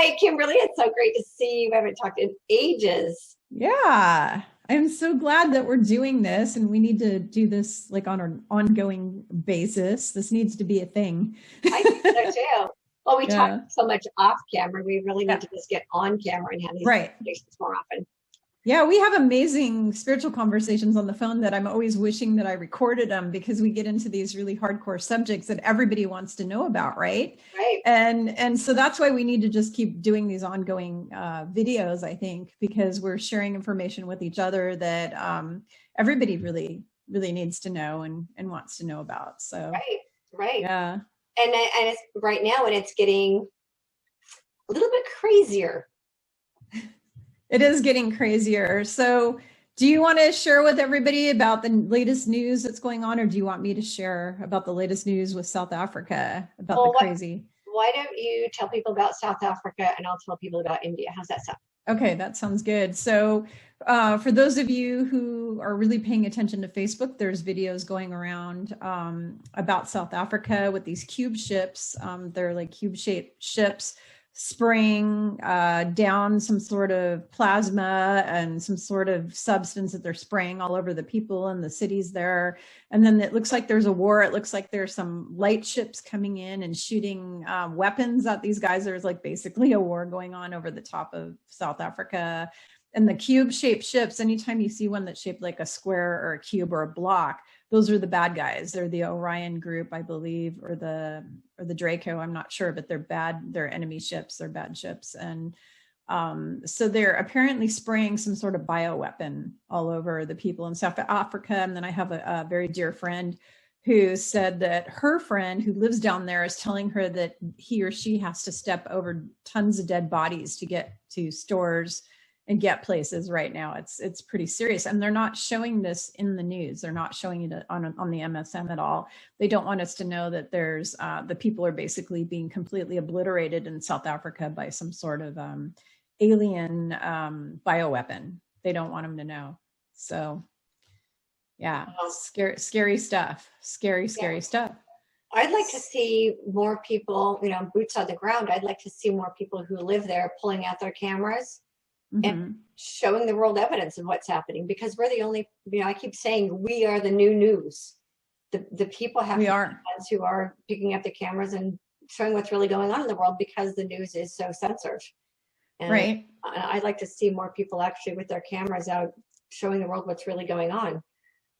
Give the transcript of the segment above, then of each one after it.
Hi, Kimberly. It's so great to see you. I haven't talked in ages. Yeah, I'm so glad that we're doing this and we need to do this like on an ongoing basis. This needs to be a thing. I think so too. Well, we talk Yeah. so much off camera. We really need Yeah. to just get on camera and have these Right. conversations more often. Yeah, we have amazing spiritual conversations on the phone that I'm always wishing that I recorded them because we get into these really hardcore subjects that everybody wants to know about, right? Right. And so that's why we need to just keep doing these ongoing videos, I think, because we're sharing information with each other that everybody really needs to know and wants to know about. So Right. Right. yeah. And it's right now, and it's getting a little bit crazier. It is getting crazier. So, do you want to share with everybody about the latest news that's going on, or do you want me to share about the latest news with South Africa about the Well, crazy? why don't you tell people about South Africa and I'll tell people about India? How's that sound? Okay, that sounds good. So, for those of you who are really paying attention to Facebook, there's videos going around about South Africa with these cube ships. They're like cube-shaped ships spraying down some sort of plasma and some sort of substance that they're spraying all over the people in the cities there. And then it looks like there's a war. It looks like there's some light ships coming in and shooting weapons at these guys. There's like basically a war going on over the top of South Africa. And the cube-shaped ships, anytime you see one that's shaped like a square or a cube or a block, those are the bad guys. They're the Orion group, I believe, or the Draco. I'm not sure, but they're bad. They're enemy ships. They're bad ships. And so they're apparently spraying some sort of bioweapon all over the people in South Africa. And then I have a very dear friend who said that her friend who lives down there is telling her that he or she has to step over tons of dead bodies to get to stores and get places right now. It's pretty serious, and they're not showing this in the news. They're not showing it on the MSM at all. They don't want us to know that there's the people are basically being completely obliterated in South Africa by some sort of alien bioweapon. They don't want them to know. So yeah, scary stuff. Scary stuff. I'd like to see more people, boots on the ground. I'd like to see more people who live there pulling out their cameras and showing the world evidence of what's happening, because we're the only, I keep saying we are the new news. The people have to be the ones who are picking up the cameras and showing what's really going on in the world, because the news is so censored. And right. I'd like to see more people actually with their cameras out showing the world what's really going on.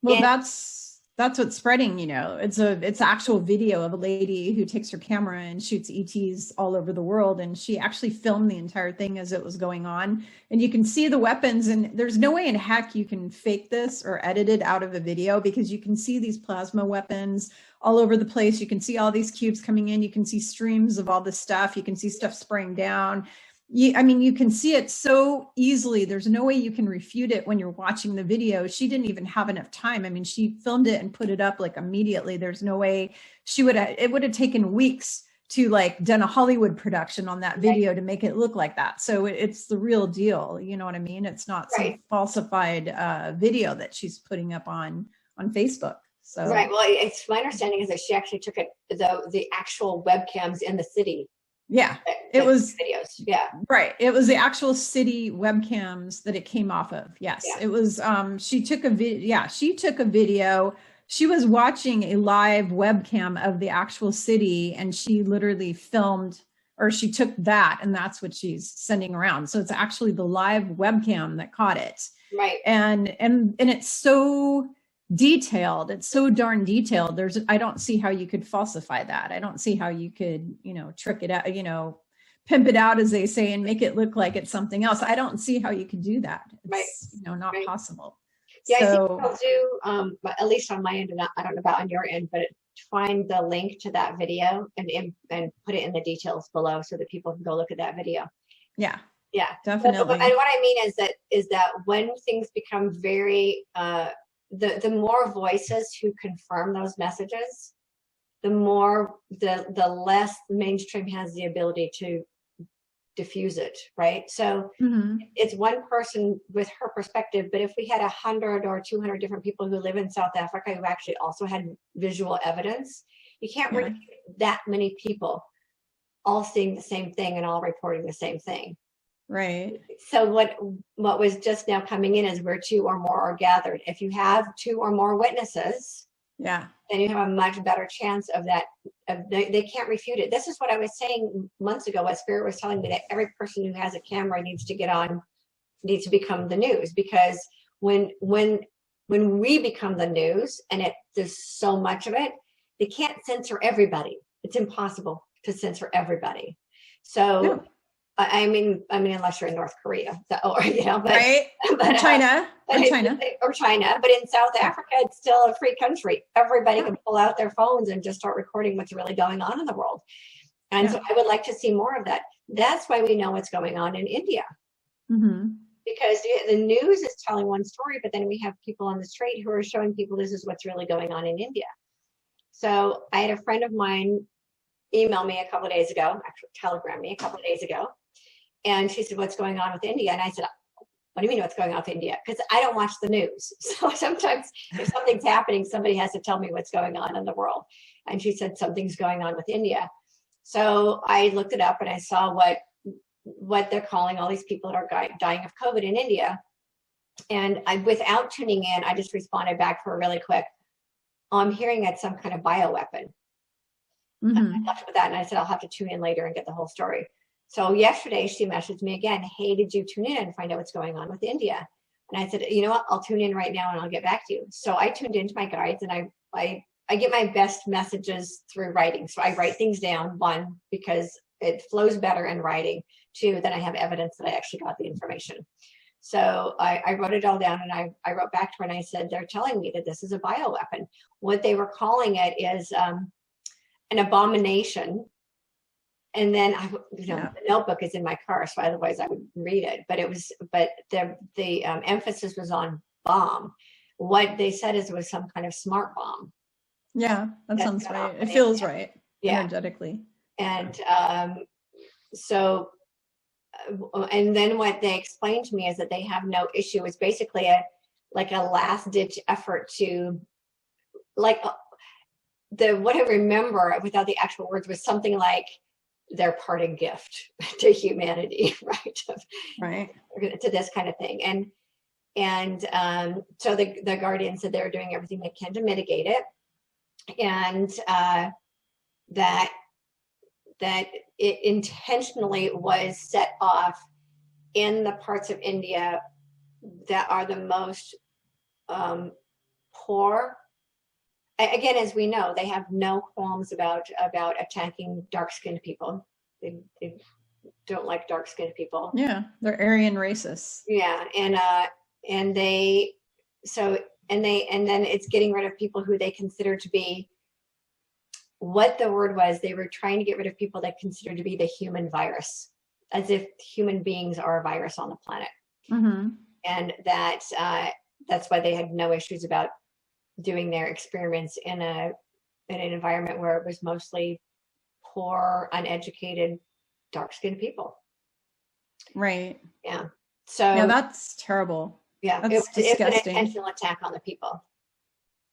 Well, that's what's spreading, it's actual video of a lady who takes her camera and shoots ETs all over the world. And she actually filmed the entire thing as it was going on. And you can see the weapons, and there's no way in heck you can fake this or edit it out of a video, because you can see these plasma weapons all over the place. You can see all these cubes coming in. You can see streams of all this stuff. You can see stuff spraying down. You can see it so easily. There's no way you can refute it when you're watching the video. She didn't even have enough time. I mean, she filmed it and put it up like immediately. There's no way it would have taken weeks to like done a Hollywood production on that video to make it look like that. So it's the real deal. You know what I mean? It's not some falsified video that she's putting up on Facebook. So right. Well, it's my understanding is that she actually took the actual webcams in the city. Yeah, it was videos. Yeah, right. It was the actual city webcams that it came off of. Yes, it was. She took a video. Yeah, she took a video. She was watching a live webcam of the actual city, and she literally filmed, or she took that, and that's what she's sending around. So it's actually the live webcam that caught it. Right. And it's so detailed. It's so darn detailed. I don't see how you could falsify that. I don't see how you could, trick it out, pimp it out, as they say, and make it look like it's something else. I don't see how you could do that. It's, not possible. Yeah, so, I think I'll do, at least on my end, and I don't know about on your end, but find the link to that video and put it in the details below so that people can go look at that video. Yeah. Yeah, definitely. And what I mean is that when things become very, the more voices who confirm those messages, the less mainstream has the ability to diffuse it, right? So it's one person with her perspective, but if we had 100 or 200 different people who live in South Africa who actually also had visual evidence, you can't really get that many people all seeing the same thing and all reporting the same thing. Right. So what was just now coming in is where two or more are gathered. If you have two or more witnesses, yeah, then you have a much better chance of that. They can't refute it. This is what I was saying months ago. What Spirit was telling me, that every person who has a camera needs to become the news, because when we become the news, and there's so much of it, they can't censor everybody. It's impossible to censor everybody. So. Yeah. I mean, unless you're in North Korea, or but, right? But, China, but in South Africa, it's still a free country. Everybody can pull out their phones and just start recording what's really going on in the world. And so I would like to see more of that. That's why we know what's going on in India, because the news is telling one story, but then we have people on the street who are showing people this is what's really going on in India. So I had a friend of mine email me a couple of days ago, actually telegram me a couple of days ago. And she said, what's going on with India? And I said, what do you mean what's going on with India? Because I don't watch the news. So sometimes if something's happening, somebody has to tell me what's going on in the world. And she said, something's going on with India. So I looked it up and I saw what they're calling all these people that are dying of COVID in India. And without tuning in, I just responded back to her really quick. I'm hearing it's some kind of bioweapon. And I left with that, and I said, I'll have to tune in later and get the whole story. So yesterday she messaged me again, hey, did you tune in and find out what's going on with India? And I said, you know what, I'll tune in right now and I'll get back to you. So I tuned into my guides, and I get my best messages through writing. So I write things down, one, because it flows better in writing, two, then I have evidence that I actually got the information. So I wrote it all down, and I wrote back to her and I said, they're telling me that this is a bioweapon. What they were calling it is an abomination. And then the notebook is in my car, so otherwise I would read it. But the emphasis was on bomb. What they said is it was some kind of smart bomb. Yeah, that sounds right. It feels right, energetically. And and then what they explained to me is that they have no issue. It's basically a last ditch effort to, what I remember without the actual words was something like their parting gift to humanity, right? Right. To this kind of thing. And so the Guardian said they're doing everything they can to mitigate it. And that it intentionally was set off in the parts of India that are the most poor. Again, as we know, they have no qualms about attacking dark-skinned people. They don't like dark-skinned people. Yeah, they're Aryan racists. Yeah, and then it's getting rid of people who they consider to be, what the word was, they were trying to get rid of people they consider to be the human virus, as if human beings are a virus on the planet. And that's why they had no issues about doing their experiments in an environment where it was mostly poor, uneducated, dark-skinned people. Right. Yeah. So yeah, that's terrible. Yeah, that's disgusting. It's an intentional attack on the people.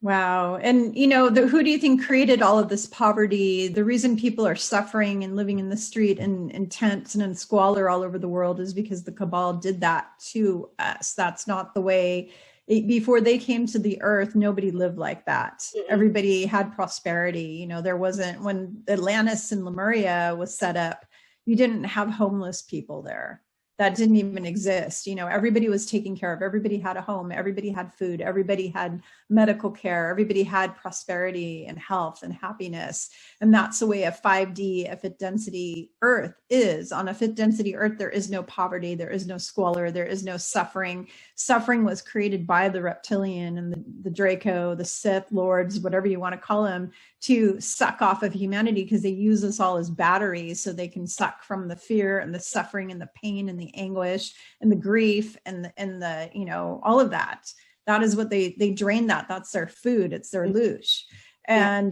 Wow. And, who do you think created all of this poverty? The reason people are suffering and living in the street in tents and in squalor all over the world is because the cabal did that to us. That's not the way. Before they came to the earth, nobody lived like that. Mm-hmm. Everybody had prosperity. There wasn't, when Atlantis and Lemuria was set up, you didn't have homeless people there. That didn't even exist. Everybody was taken care of. Everybody had a home. Everybody had food. Everybody had medical care. Everybody had prosperity and health and happiness. And that's the way a 5D, a fit density Earth is. On a fit density Earth, there is no poverty. There is no squalor. There is no suffering. Suffering was created by the reptilian and the Draco, the Sith Lords, whatever you want to call them, to suck off of humanity, because they use us all as batteries so they can suck from the fear and the suffering and the pain and the anguish and the grief and the all of that. That is what they drain that. That's their food. It's their loosh. And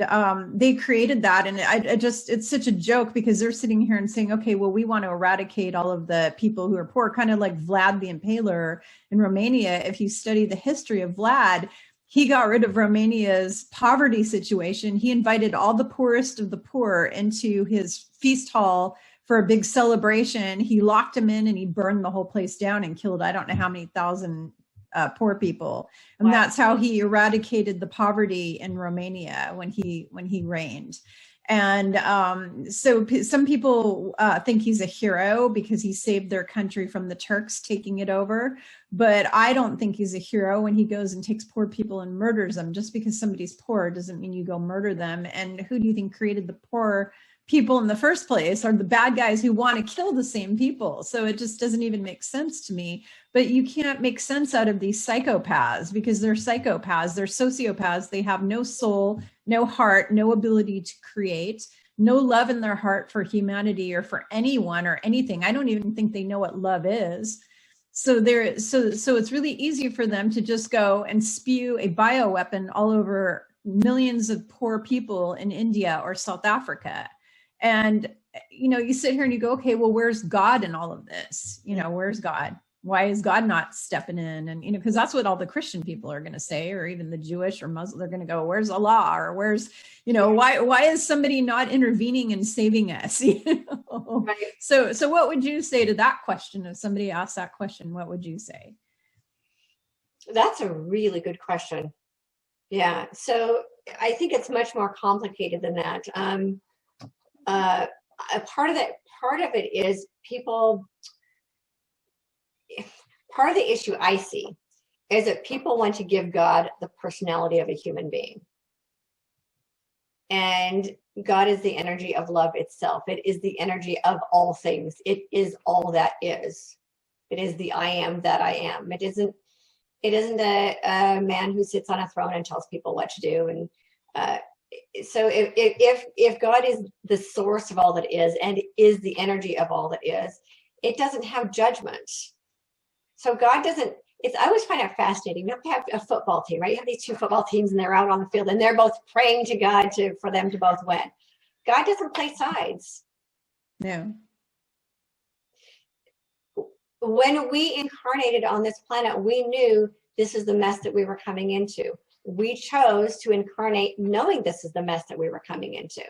they created that. And it's such a joke, because they're sitting here and saying, okay, well, we want to eradicate all of the people who are poor, kind of like Vlad the Impaler in Romania. If you study the history of Vlad, he got rid of Romania's poverty situation. He invited all the poorest of the poor into his feast hall for a big celebration. He locked them in and he burned the whole place down and killed, I don't know how many thousand poor people. And that's how he eradicated the poverty in Romania when he reigned. And so some people think he's a hero because he saved their country from the Turks taking it over. But I don't think he's a hero when he goes and takes poor people and murders them. Just because somebody's poor doesn't mean you go murder them. And who do you think created the poor people in the first place? Are the bad guys who want to kill the same people. So it just doesn't even make sense to me. But you can't make sense out of these psychopaths because they're psychopaths, they're sociopaths. They have no soul, no heart, no ability to create, no love in their heart for humanity or for anyone or anything. I don't even think they know what love is. So it's really easy for them to just go and spew a bioweapon all over millions of poor people in India or South Africa. And, you sit here and you go, okay, well, where's God in all of this? Where's God? Why is God not stepping in? And, because that's what all the Christian people are going to say, or even the Jewish or Muslim, they're going to go, where's Allah? Or where's, why is somebody not intervening and saving us? Right. So what would you say to that question? If somebody asked that question, what would you say? That's a really good question. Yeah. So I think it's much more complicated than that. A part of it is people. Part of the issue I see is that people want to give God the personality of a human being. And God is the energy of love itself. It is the energy of all things. It is all that is. It is the I am that I am. It isn't a man who sits on a throne and tells people what to do. And so if God is the source of all that is and is the energy of all that is, it doesn't have judgment. So God doesn't, I always find it fascinating. You have a football team, right? You have these two football teams and they're out on the field and they're both praying to God for them to both win. God doesn't play sides. No. When we incarnated on this planet, we knew this is the mess that we were coming into. We chose to incarnate knowing this is the mess that we were coming into.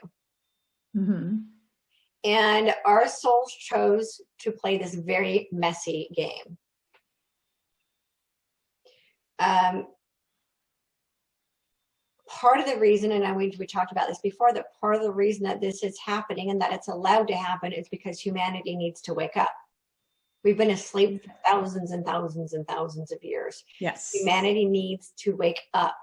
Mm-hmm. And our souls chose to play this very messy game. Part of the reason, and we talked about this before, that part of the reason that this is happening and that it's allowed to happen is because humanity needs to wake up. We've been asleep for thousands and thousands and thousands of years. Yes. Humanity needs to wake up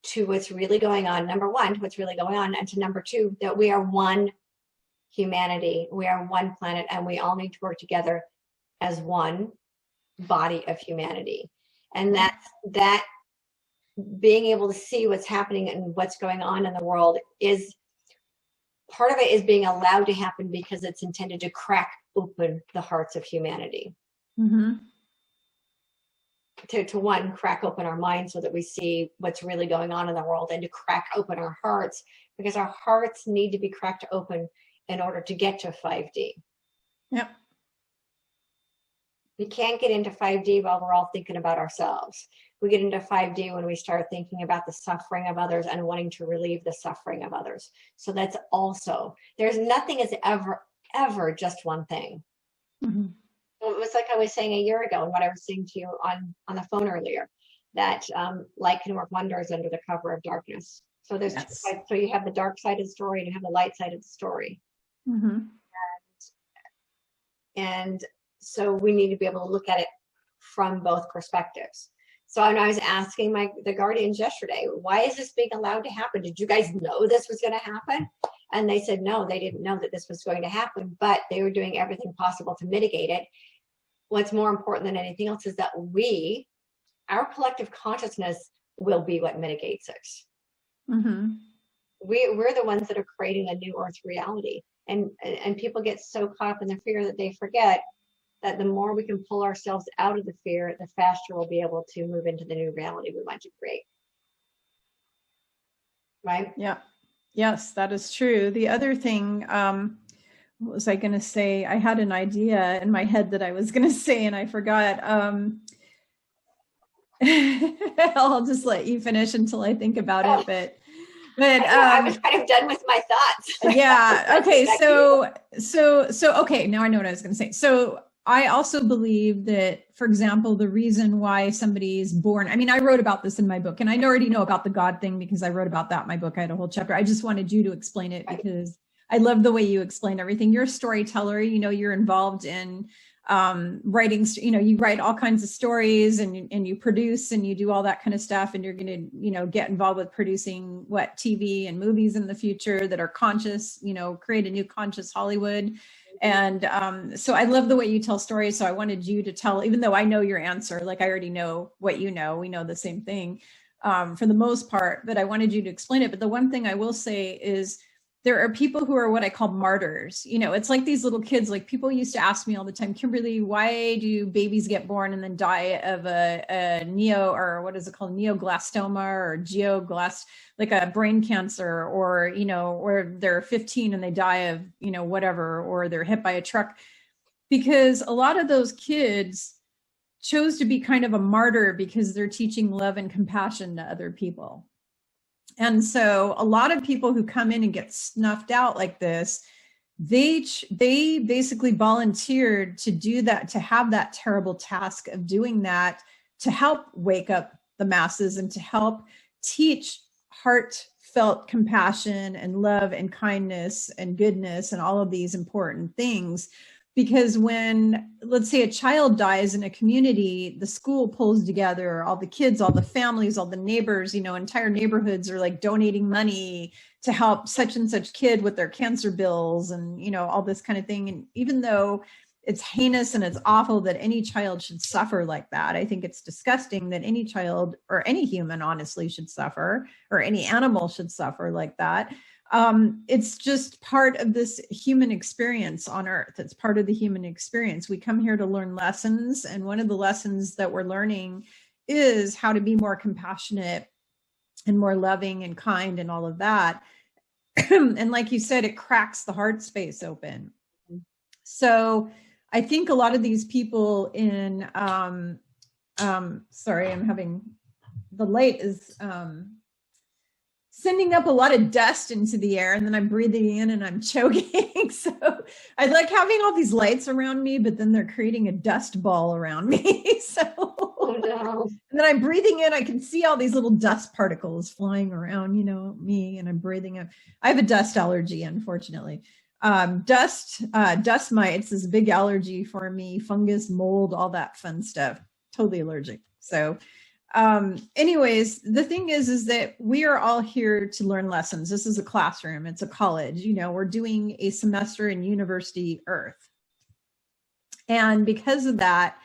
to what's really going on. Number one, to what's really going on. And to number two, that we are one humanity. We are one planet and we all need to work together as one body of humanity. And that being able to see what's happening and what's going on in the world is part of it is being allowed to happen because it's intended to crack open the hearts of humanity. Mm-hmm. To one, crack open our minds so that we see what's really going on in the world, and to crack open our hearts because our hearts need to be cracked open in order to get to 5D. Yep. We can't get into 5D while we're all thinking about ourselves. We get into 5D when we start thinking about the suffering of others and wanting to relieve the suffering of others. So that's also, there's nothing is ever just one thing. Mm-hmm. It was like I was saying a year ago, and what I was saying to you on the phone earlier, that light can work wonders under the cover of darkness. So there's yes. two sides. So you have the dark side of the story and you have the light side of the story. Mm-hmm. And so we need to be able to look at it from both perspectives. So when I was asking the guardians yesterday, why is this being allowed to happen? Did you guys know this was going to happen? And they said, no, they didn't know that this was going to happen, but they were doing everything possible to mitigate it. What's more important than anything else is that our collective consciousness will be what mitigates it. Mm-hmm. We're the ones that are creating a new earth reality. And people get so caught up in the fear that they forget that the more we can pull ourselves out of the fear, the faster we'll be able to move into the new reality we want to create. Right? Yeah. Yes, that is true. The other thing, what was I going to say? I had an idea in my head that I was going to say, and I forgot. I'll just let you finish until I think about it. But I was kind of done with my thoughts. Yeah. Okay. So okay. Now I know what I was going to say. So I also believe that, for example, the reason why somebody is born, I mean, I wrote about this in my book, and I already know about the God thing because I wrote about that in my book. I had a whole chapter. I just wanted you to explain it because I love the way you explain everything. You're a storyteller, you're involved in writing, you write all kinds of stories, and you produce, and you do all that kind of stuff, and you're going to, get involved with producing TV and movies in the future that are conscious, create a new conscious Hollywood. And so I love the way you tell stories. So I wanted you to tell, even though I know your answer, like I already know what we know the same thing for the most part, but I wanted you to explain it. But the one thing I will say is there are people who are what I call martyrs. It's like these little kids, like people used to ask me all the time, Kimberly, why do babies get born and then die of a neoblastoma or like a brain cancer, or, or they're 15 and they die of, whatever, or they're hit by a truck? Because a lot of those kids chose to be kind of a martyr because they're teaching love and compassion to other people. And so a lot of people who come in and get snuffed out like this, they basically volunteered to do that, to have that terrible task of doing that, to help wake up the masses and to help teach heartfelt compassion and love and kindness and goodness and all of these important things. Because when, let's say, a child dies in a community, the school pulls together all the kids, all the families, all the neighbors, entire neighborhoods are like donating money to help such and such kid with their cancer bills and, all this kind of thing. And even though it's heinous and it's awful that any child should suffer like that, I think it's disgusting that any child or any human honestly should suffer, or any animal should suffer like that. It's just part of this human experience on Earth. It's part of the human experience. We come here to learn lessons. And one of the lessons that we're learning is how to be more compassionate and more loving and kind and all of that. And like you said, it cracks the heart space open. So I think a lot of these people in, sorry, I'm having, the light is, sending up a lot of dust into the air, and then I'm breathing in and I'm choking. So I like having all these lights around me, but then they're creating a dust ball around me. So and then I'm breathing in, I can see all these little dust particles flying around, me, and I'm breathing in. I have a dust allergy, unfortunately. Dust mites is a big allergy for me, fungus, mold, all that fun stuff. Totally allergic. So anyways, the thing is that we are all here to learn lessons. This is a classroom. It's a college. We're doing a semester in University Earth. And because of that,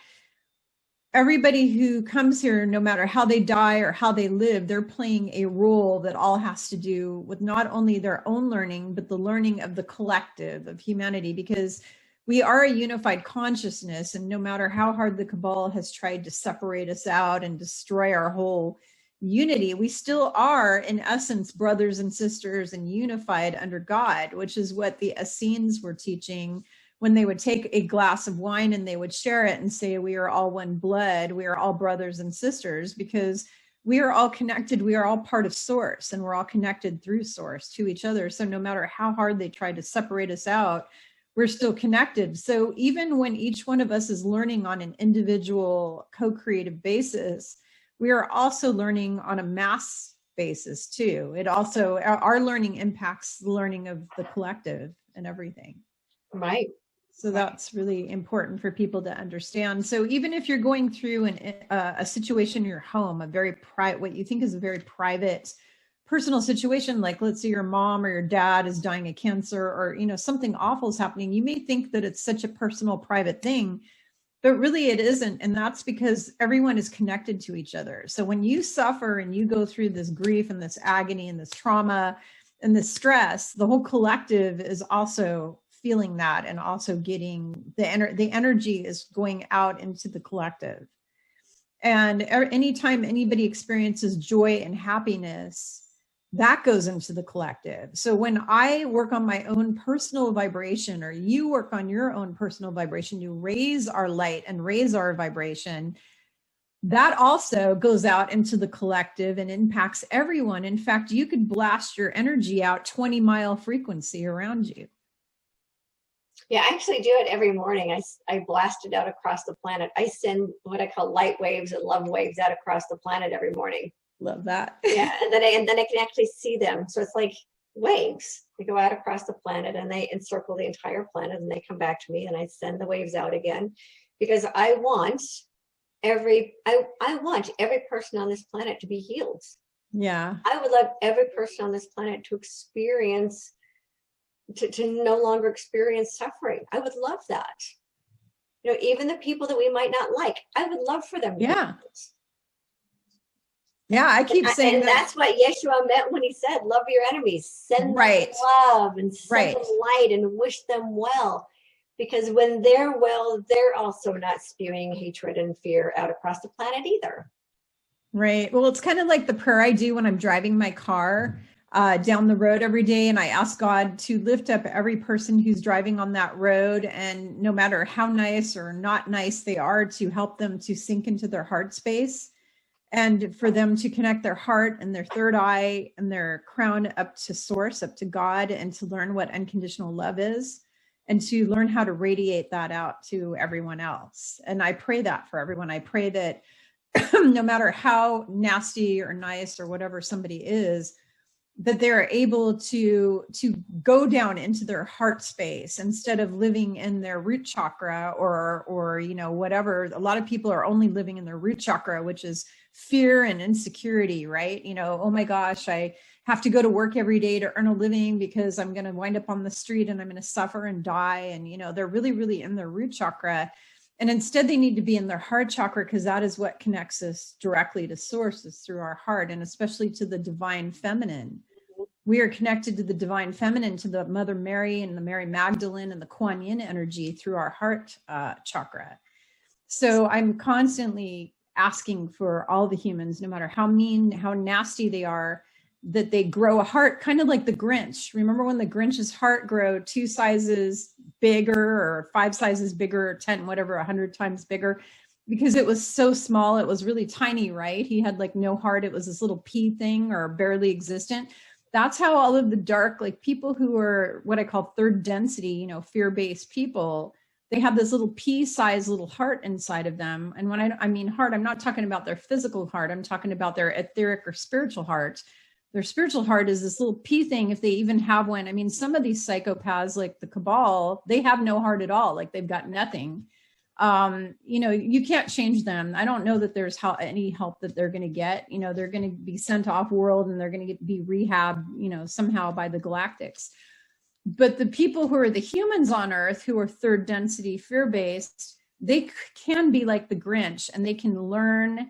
everybody who comes here, no matter how they die or how they live, they're playing a role that all has to do with not only their own learning, but the learning of the collective of humanity, because we are a unified consciousness, and no matter how hard the cabal has tried to separate us out and destroy our whole unity, we still are, in essence, brothers and sisters and unified under God, which is what the Essenes were teaching when they would take a glass of wine and they would share it and say, we are all one blood, we are all brothers and sisters, because we are all connected, we are all part of Source, and we're all connected through Source to each other. So no matter how hard they try to separate us out, we're still connected. So even when each one of us is learning on an individual co-creative basis, we are also learning on a mass basis too. It also, our learning impacts the learning of the collective and everything. Right. So that's really important for people to understand. So even if you're going through a situation in your home, what you think is a very private, personal situation, like let's say your mom or your dad is dying of cancer, or something awful is happening, you may think that it's such a personal, private thing, but really it isn't. And that's because everyone is connected to each other. So when you suffer and you go through this grief and this agony and this trauma and this stress, the whole collective is also feeling that, and also getting the energy is going out into the collective. And anytime anybody experiences joy and happiness, that goes into the collective. So when I work on my own personal vibration, or you work on your own personal vibration, you raise our light and raise our vibration, that also goes out into the collective and impacts everyone. In fact, you could blast your energy out 20-mile frequency around you. Yeah, I actually do it every morning. I blast it out across the planet. I send what I call light waves and love waves out across the planet every morning. Love that. Yeah, and then I can actually see them. So it's like waves. They go out across the planet and they encircle the entire planet, and they come back to me, and I send the waves out again, because I want every person on this planet to be healed. Yeah. I would love every person on this planet to experience, to no longer experience suffering. I would love that. You know, even the people that we might not like, I would love for them to be healed. Yeah, I keep saying and that's what Yeshua meant when he said, love your enemies, send them love and send them light and wish them well. Because when they're well, they're also not spewing hatred and fear out across the planet either. Right. Well, it's kind of like the prayer I do when I'm driving my car down the road every day. And I ask God to lift up every person who's driving on that road. And no matter how nice or not nice they are, to help them to sink into their heart space, and for them to connect their heart and their third eye and their crown up to source, up to God, and to learn what unconditional love is, and to learn how to radiate that out to everyone else. And I pray that for everyone. I pray that no matter how nasty or nice or whatever somebody is, that they're able to go down into their heart space instead of living in their root chakra or you know, whatever. A lot of people are only living in their root chakra, which is fear and insecurity, right? You know, oh my gosh, I have to go to work every day to earn a living because I'm going to wind up on the street and I'm going to suffer and die. And, you know, they're really, really in their root chakra. And instead they need to be in their heart chakra, because that is what connects us directly to source, is through our heart, and especially to the divine feminine. We are connected to the divine feminine, to the Mother Mary and the Mary Magdalene and the Kuan Yin energy through our heart chakra. So I'm constantly asking for all the humans, no matter how mean, how nasty they are, that they grow a heart, kind of like the Grinch. Remember when the Grinch's heart grew 2 sizes bigger, or 5 sizes bigger, or 10, whatever, 100 times bigger, because it was so small. It was really tiny, right? He had like no heart. It was this little pea thing, or barely existent. That's how all of the dark, like people who are what I call third density, you know, fear-based people, they have this little pea-sized little heart inside of them. And when I mean heart, I'm not talking about their physical heart. I'm talking about their etheric or spiritual heart. Their spiritual heart is this little pea thing, if they even have one. I mean, some of these psychopaths, like the cabal, they have no heart at all. Like they've got nothing. You know, you can't change them. I don't know that there's any help that they're going to get. You know, they're going to be sent off world, and they're going to be rehabbed, you know, somehow by the galactics. But the people who are the humans on Earth, who are third density fear-based, they can be like the Grinch, and they can learn,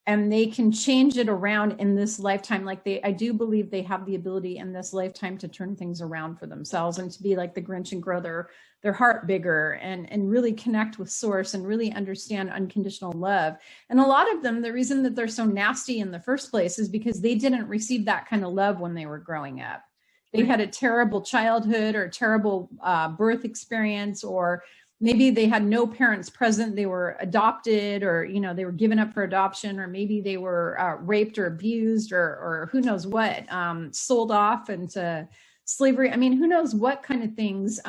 and they can change it around in this lifetime. Like I do believe they have the ability in this lifetime to turn things around for themselves, and to be like the Grinch and grow their heart bigger, and really connect with source, and really understand unconditional love. And a lot of them, the reason that they're so nasty in the first place is because they didn't receive that kind of love when they were growing up. They had a terrible childhood, or a terrible birth experience, or maybe they had no parents present. They were adopted, or, you know, they were given up for adoption, or maybe they were raped or abused, or who knows what, sold off into slavery. I mean, who knows what kind of things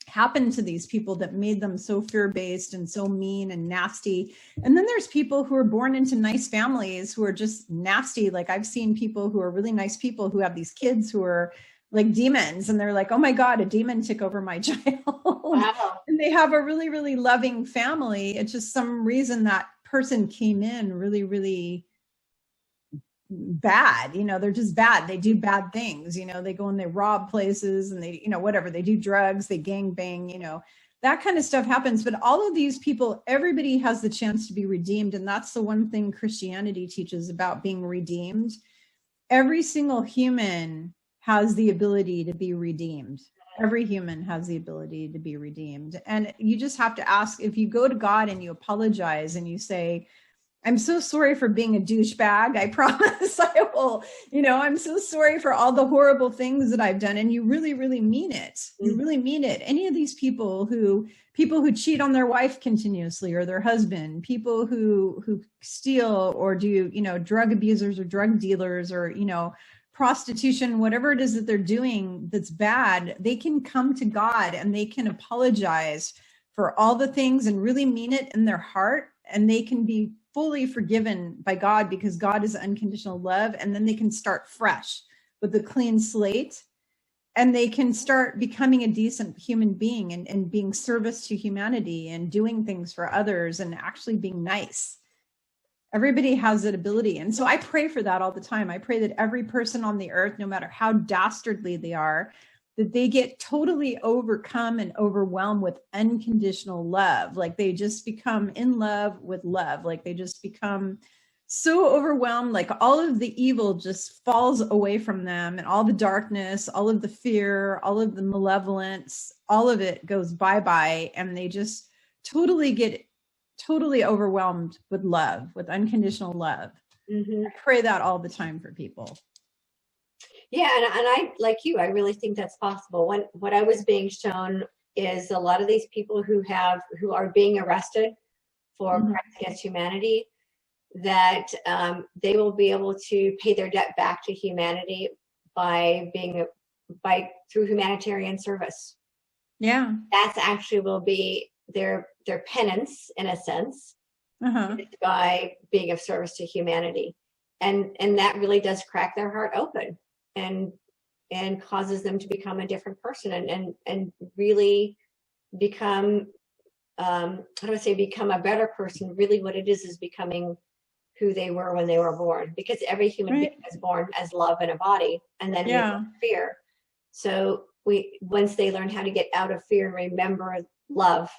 happened to these people that made them so fear-based and so mean and nasty. And then there's people who are born into nice families who are just nasty. Like I've seen people who are really nice people who have these kids who are like demons, and they're like, oh my God, a demon took over my child. Wow. And they have a really, really loving family. It's just some reason that person came in really, really bad. You know, they're just bad. They do bad things. You know, they go and they rob places, and they, you know, whatever, they do drugs, they gang bang, you know, that kind of stuff happens. But all of these people, everybody has the chance to be redeemed. And that's the one thing Christianity teaches about being redeemed. Every single human has the ability to be redeemed. Every human has the ability to be redeemed. And you just have to ask, if you go to God and you apologize and you say, I'm so sorry for being a douchebag. I promise I will, I'm so sorry for all the horrible things that I've done. And you really, really mean it. You really mean it. Any of these people who cheat on their wife continuously or their husband, people who steal or do, drug abusers or drug dealers or, prostitution, whatever it is that they're doing that's bad, they can come to God and they can apologize for all the things and really mean it in their heart. And they can be fully forgiven by God because God is unconditional love. And then they can start fresh with a clean slate and they can start becoming a decent human being and being service to humanity and doing things for others and actually being nice. Everybody has that ability. And so I pray for that all the time. I pray that every person on the earth, no matter how dastardly they are, that they get totally overcome and overwhelmed with unconditional love. Like they just become in love with love. Like they just become so overwhelmed, like all of the evil just falls away from them and all the darkness, all of the fear, all of the malevolence, all of it goes bye-bye. And they just get totally overwhelmed with love, with unconditional love. I pray that all the time for people. Yeah, and I, like you, I really think that's possible. What I was being shown is a lot of these people who are being arrested for crimes against humanity, that they will be able to pay their debt back to humanity through humanitarian service. Yeah, that's actually will be their penance in a sense, by being of service to humanity, and that really does crack their heart open and causes them to become a different person and really become become a better person. Really what it is becoming who they were when they were born, because every human being is born as love in a body and then fear. So once they learn how to get out of fear and remember love,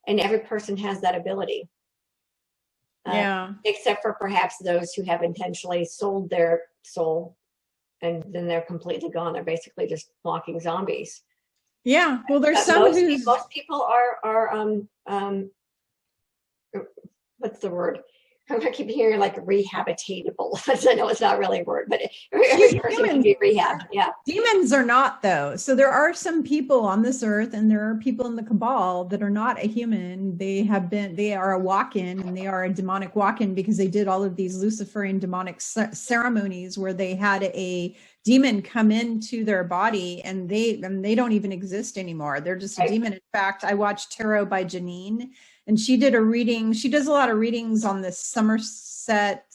and every person has that ability. Except for perhaps those who have intentionally sold their soul and then they're completely gone. They're basically just walking zombies. Yeah. Well, there's most people are what's the word? I keep hearing like rehabilitatable. I know it's not really a word, but every person can be rehabbed. Yeah. Demons are not, though. So there are some people on this earth, and there are people in the cabal that are not a human. They are a walk-in, and they are a demonic walk-in because they did all of these Luciferian demonic ceremonies where they had a demon come into their body, and they don't even exist anymore. They're just a demon. In fact, I watched Tarot by Janine, and she did a reading. She does a lot of readings on this Somerset,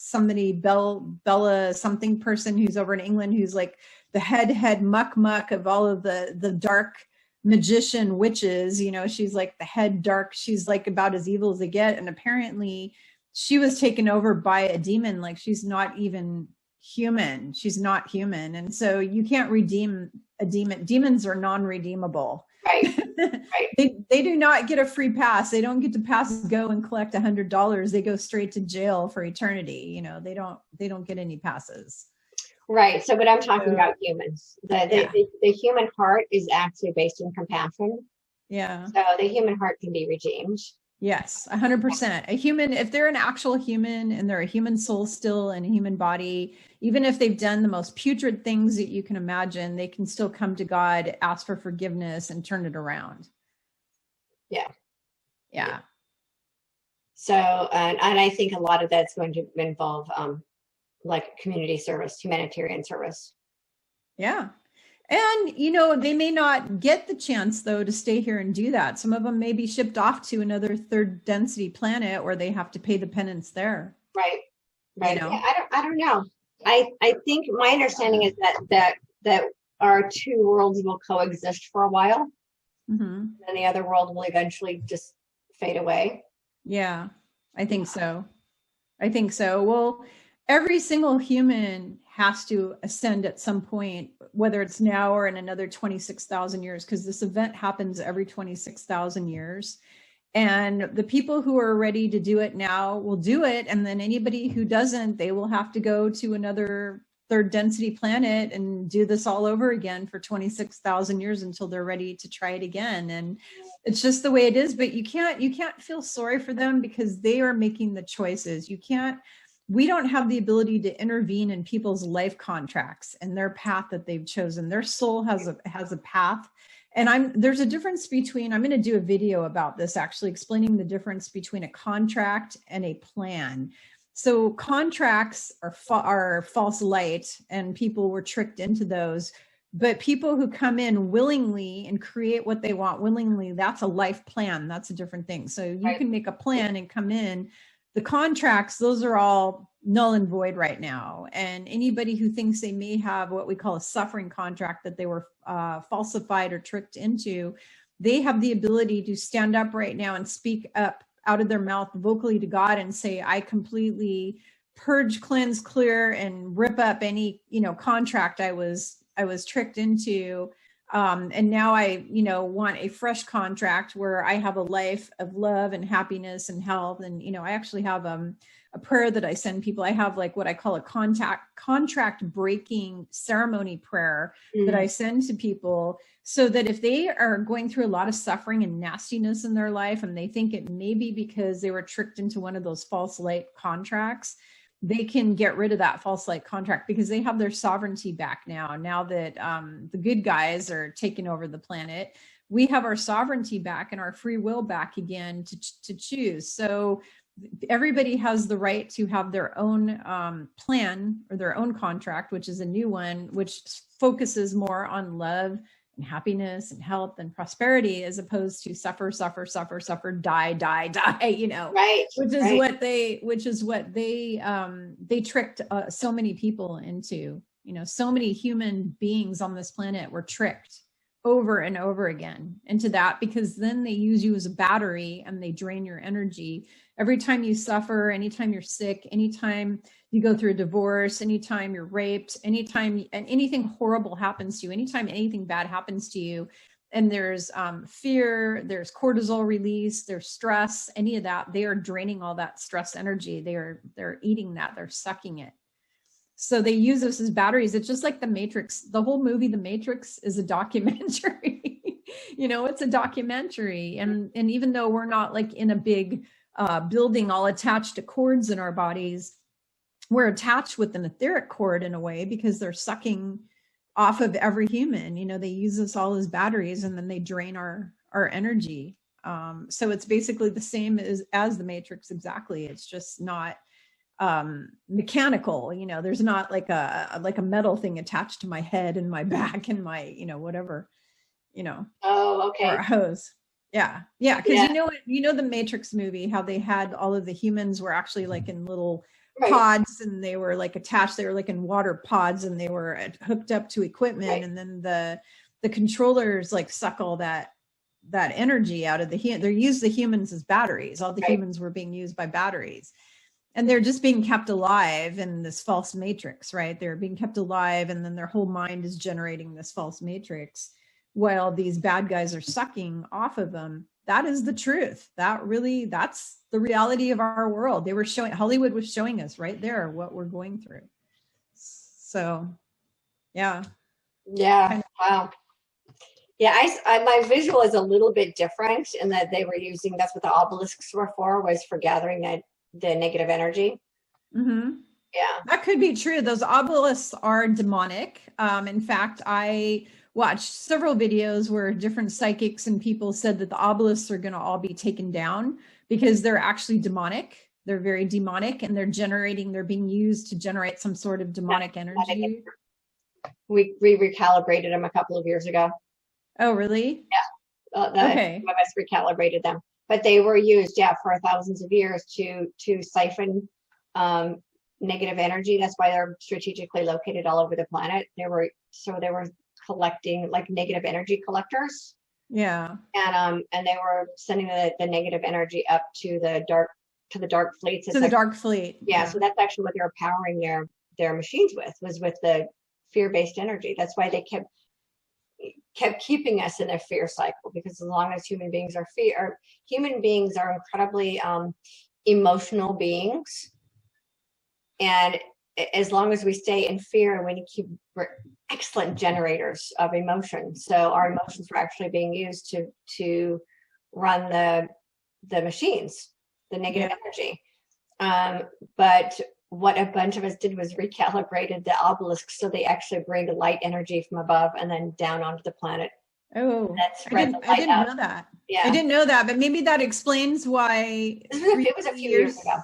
Bella something person who's over in England, who's like the head muck of all of the dark magician witches. She's like the head dark. She's like about as evil as they get. And apparently she was taken over by a demon. Like she's not even human. She's not human. And so you can't redeem a demon. Demons are non-redeemable. Right. They do not get a free pass. They don't get to go and collect $100. They go straight to jail for eternity. They don't get any passes. Right. So, but I'm talking about humans. The human heart is actually based in compassion. Yeah. So the human heart can be redeemed. Yes, 100%. A human, if they're an actual human and they're a human soul still in a human body, even if they've done the most putrid things that you can imagine, they can still come to God, ask for forgiveness, and turn it around. Yeah. Yeah. So, and I think a lot of that's going to involve like community service, humanitarian service. Yeah. And, they may not get the chance, though, to stay here and do that. Some of them may be shipped off to another third density planet where they have to pay the penance there. Right. Yeah, I don't know. I think my understanding is that our two worlds will coexist for a while. And the other world will eventually just fade away. Yeah, I think so. Well, every single human has to ascend at some point, whether it's now or in another 26,000 years, because this event happens every 26,000 years. And the people who are ready to do it now will do it. And then anybody who doesn't, they will have to go to another third density planet and do this all over again for 26,000 years until they're ready to try it again. And it's just the way it is. But you can't feel sorry for them because they are making the choices. We don't have the ability to intervene in people's life contracts and their path that they've chosen. Their soul has a path. And there's a difference between, I'm going to do a video about this, actually explaining the difference between a contract and a plan. So contracts are false light, and people were tricked into those. But people who come in willingly and create what they want willingly, that's a life plan. That's a different thing. So you can make a plan and come in. The contracts, those are all null and void right now. And anybody who thinks they may have what we call a suffering contract that they were falsified or tricked into, they have the ability to stand up right now and speak up out of their mouth vocally to God and say, I completely purge, cleanse, clear, and rip up any, contract I was tricked into. And now I, want a fresh contract where I have a life of love and happiness and health. And, I actually have a prayer that I send people. I have like what I call a contract breaking ceremony prayer that I send to people, so that if they are going through a lot of suffering and nastiness in their life, and they think it may be because they were tricked into one of those false light contracts, they can get rid of that false light contract because they have their sovereignty back now that the good guys are taking over the planet. We have our sovereignty back and our free will back again to choose. So everybody has the right to have their own plan or their own contract, which is a new one, which focuses more on love and happiness and health and prosperity, as opposed to suffer, die, right? Which is what they tricked so many people into. So many human beings on this planet were tricked over and over again into that, because then they use you as a battery and they drain your energy. Every time you suffer, anytime you're sick, anytime you go through a divorce, anytime you're raped, anytime anything horrible happens to you, anytime anything bad happens to you, and there's fear, there's cortisol release, there's stress, any of that, they are draining all that stress energy. They're eating that, they're sucking it. So they use us as batteries. It's just like The Matrix. The whole movie, The Matrix, is a documentary. It's a documentary. And even though we're not like in a big building all attached to cords in our bodies, we're attached with an etheric cord in a way, because they're sucking off of every human. They use us all as batteries, and then they drain our energy. So it's basically the same as The Matrix. Exactly. It's just not mechanical. There's not like a metal thing attached to my head and my back and my whatever, Oh, okay. or a hose. Yeah. Because the Matrix movie, how they had all of the humans were actually like in little pods, and they were like attached. They were like in water pods, and they were hooked up to equipment. And then the controllers like suck all that energy out of the human. They use the humans as batteries. All the humans were being used by batteries. And they're just being kept alive in this false matrix, right? They're being kept alive, and then their whole mind is generating this false matrix while these bad guys are sucking off of them. That is the truth. That's the reality of our world. Hollywood was showing us right there what we're going through. So, yeah. Yeah. Wow. Yeah. My visual is a little bit different in that they were using, that's what the obelisks were for, was for gathering the negative energy. Mm-hmm. Yeah. That could be true. Those obelisks are demonic. In fact, I watched several videos where different psychics and people said that the obelisks are going to all be taken down because they're actually demonic. They're very demonic, and they're being used to generate some sort of demonic energy. We recalibrated them a couple of years ago. Oh, really? Yeah. Okay. Some of us recalibrated them, but they were used, for thousands of years to siphon negative energy. That's why they're strategically located all over the planet. They were collecting like negative energy collectors. Yeah. And they were sending the negative energy up to the dark fleets. To the dark fleet. Yeah. So that's actually what they were powering their machines was with the fear-based energy. That's why they kept keeping us in a fear cycle, because as long as human beings are incredibly emotional beings, and as long as we stay in fear, we're excellent generators of emotion. So our emotions were actually being used to run the machines, the negative energy. But what a bunch of us did was recalibrated the obelisks so they actually bring the light energy from above and then down onto the planet. Oh, I didn't know that. Yeah, I didn't know that, but maybe that explains why. It was a few years ago.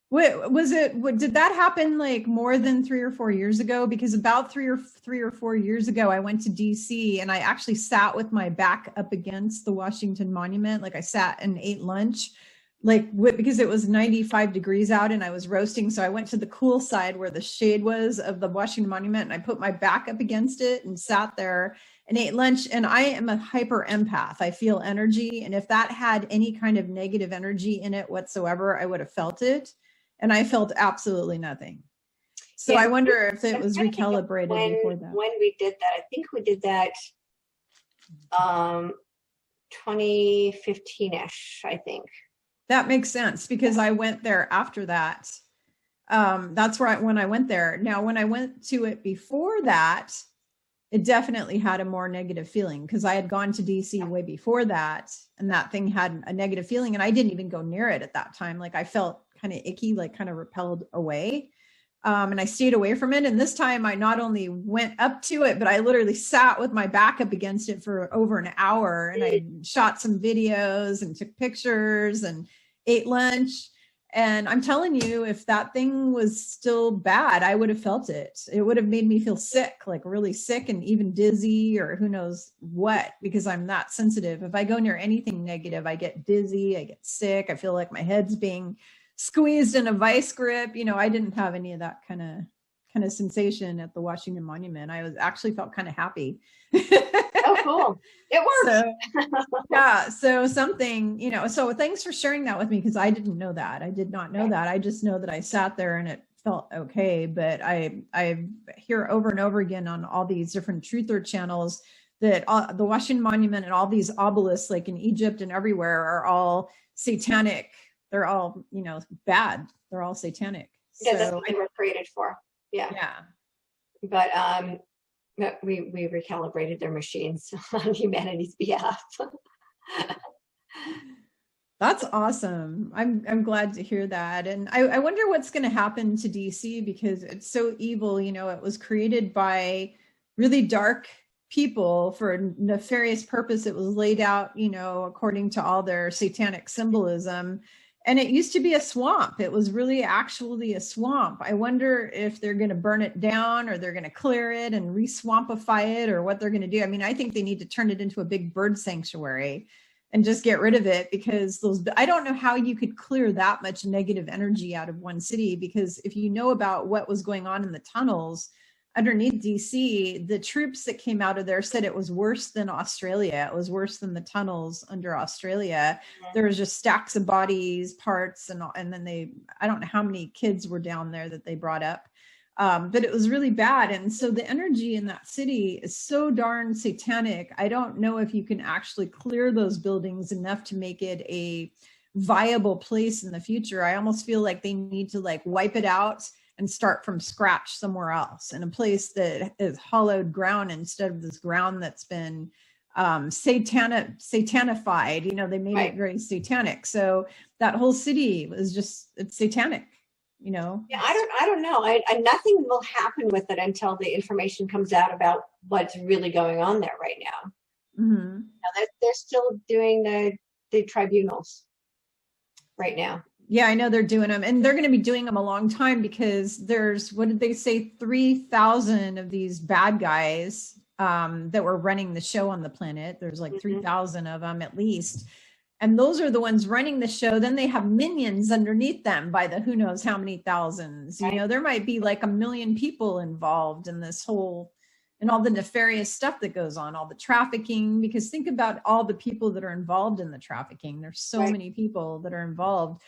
Did that happen like more than 3 or 4 years ago? Because about three or 4 years ago, I went to DC and I actually sat with my back up against the Washington Monument. Like I sat and ate lunch, because it was 95 degrees out and I was roasting. So I went to the cool side where the shade was of the Washington Monument and I put my back up against it and sat there and ate lunch. And I am a hyper empath. I feel energy. And if that had any kind of negative energy in it whatsoever, I would have felt it. And I felt absolutely nothing. So I wonder if it was recalibrated before that. When we did that, I think we did that 2015-ish, I think. That makes sense because I went there after that. That's when I went there. Now, when I went to it before that, it definitely had a more negative feeling because I had gone to DC way before that. And that thing had a negative feeling. And I didn't even go near it at that time. Like I felt kind of icky, like kind of repelled away. And I stayed away from it. And this time I not only went up to it, but I literally sat with my back up against it for over an hour. And I shot some videos and took pictures and ate lunch. And I'm telling you, if that thing was still bad, I would have felt it. It would have made me feel sick, like really sick and even dizzy or who knows what, because I'm that sensitive. If I go near anything negative, I get dizzy, I get sick. I feel like my head's being squeezed in a vice grip. I didn't have any of that kind of sensation at the Washington Monument. I actually felt kind of happy. Oh, cool. It worked. So something, so thanks for sharing that with me because I didn't know that. I did not know that. I just know that I sat there and it felt okay. But I hear over and over again on all these different truther channels that the Washington Monument and all these obelisks, like in Egypt and everywhere, are all satanic. They're all, bad. They're all satanic. Yeah, that's what they were created for. Yeah. But we recalibrated their machines on humanity's behalf. That's awesome. I'm glad to hear that. And I wonder what's going to happen to DC because it's so evil. It was created by really dark people for a nefarious purpose. It was laid out, according to all their satanic symbolism. And it used to be a swamp. It was really actually a swamp. I wonder if they're going to burn it down or they're going to clear it and re-swampify it or what they're going to do. I mean, I think they need to turn it into a big bird sanctuary and just get rid of it because I don't know how you could clear that much negative energy out of one city because if you know about what was going on in the tunnels underneath DC, the troops that came out of there said it was worse than Australia. It was worse than the tunnels under Australia. There was just stacks of bodies, parts, and then I don't know how many kids were down there that they brought up. But it was really bad. And so the energy in that city is so darn satanic. I don't know if you can actually clear those buildings enough to make it a viable place in the future. I almost feel like they need to wipe it out and start from scratch somewhere else in a place that is hollowed ground instead of this ground that's been satanified. They made it very satanic. So that whole city was it's satanic, Yeah, I don't know. Nothing will happen with it until the information comes out about what's really going on there right now. Mm-hmm. They're still doing the tribunals right now. Yeah, I know they're doing them and they're going to be doing them a long time because there's, what did they say? 3,000 of these bad guys that were running the show on the planet. There's 3,000 of them at least. And those are the ones running the show. Then they have minions underneath them by the who knows how many thousands. Right. There might be 1 million people involved in this whole, and all the nefarious stuff that goes on, all the trafficking, because think about all the people that are involved in the trafficking. There's so many people that are involved.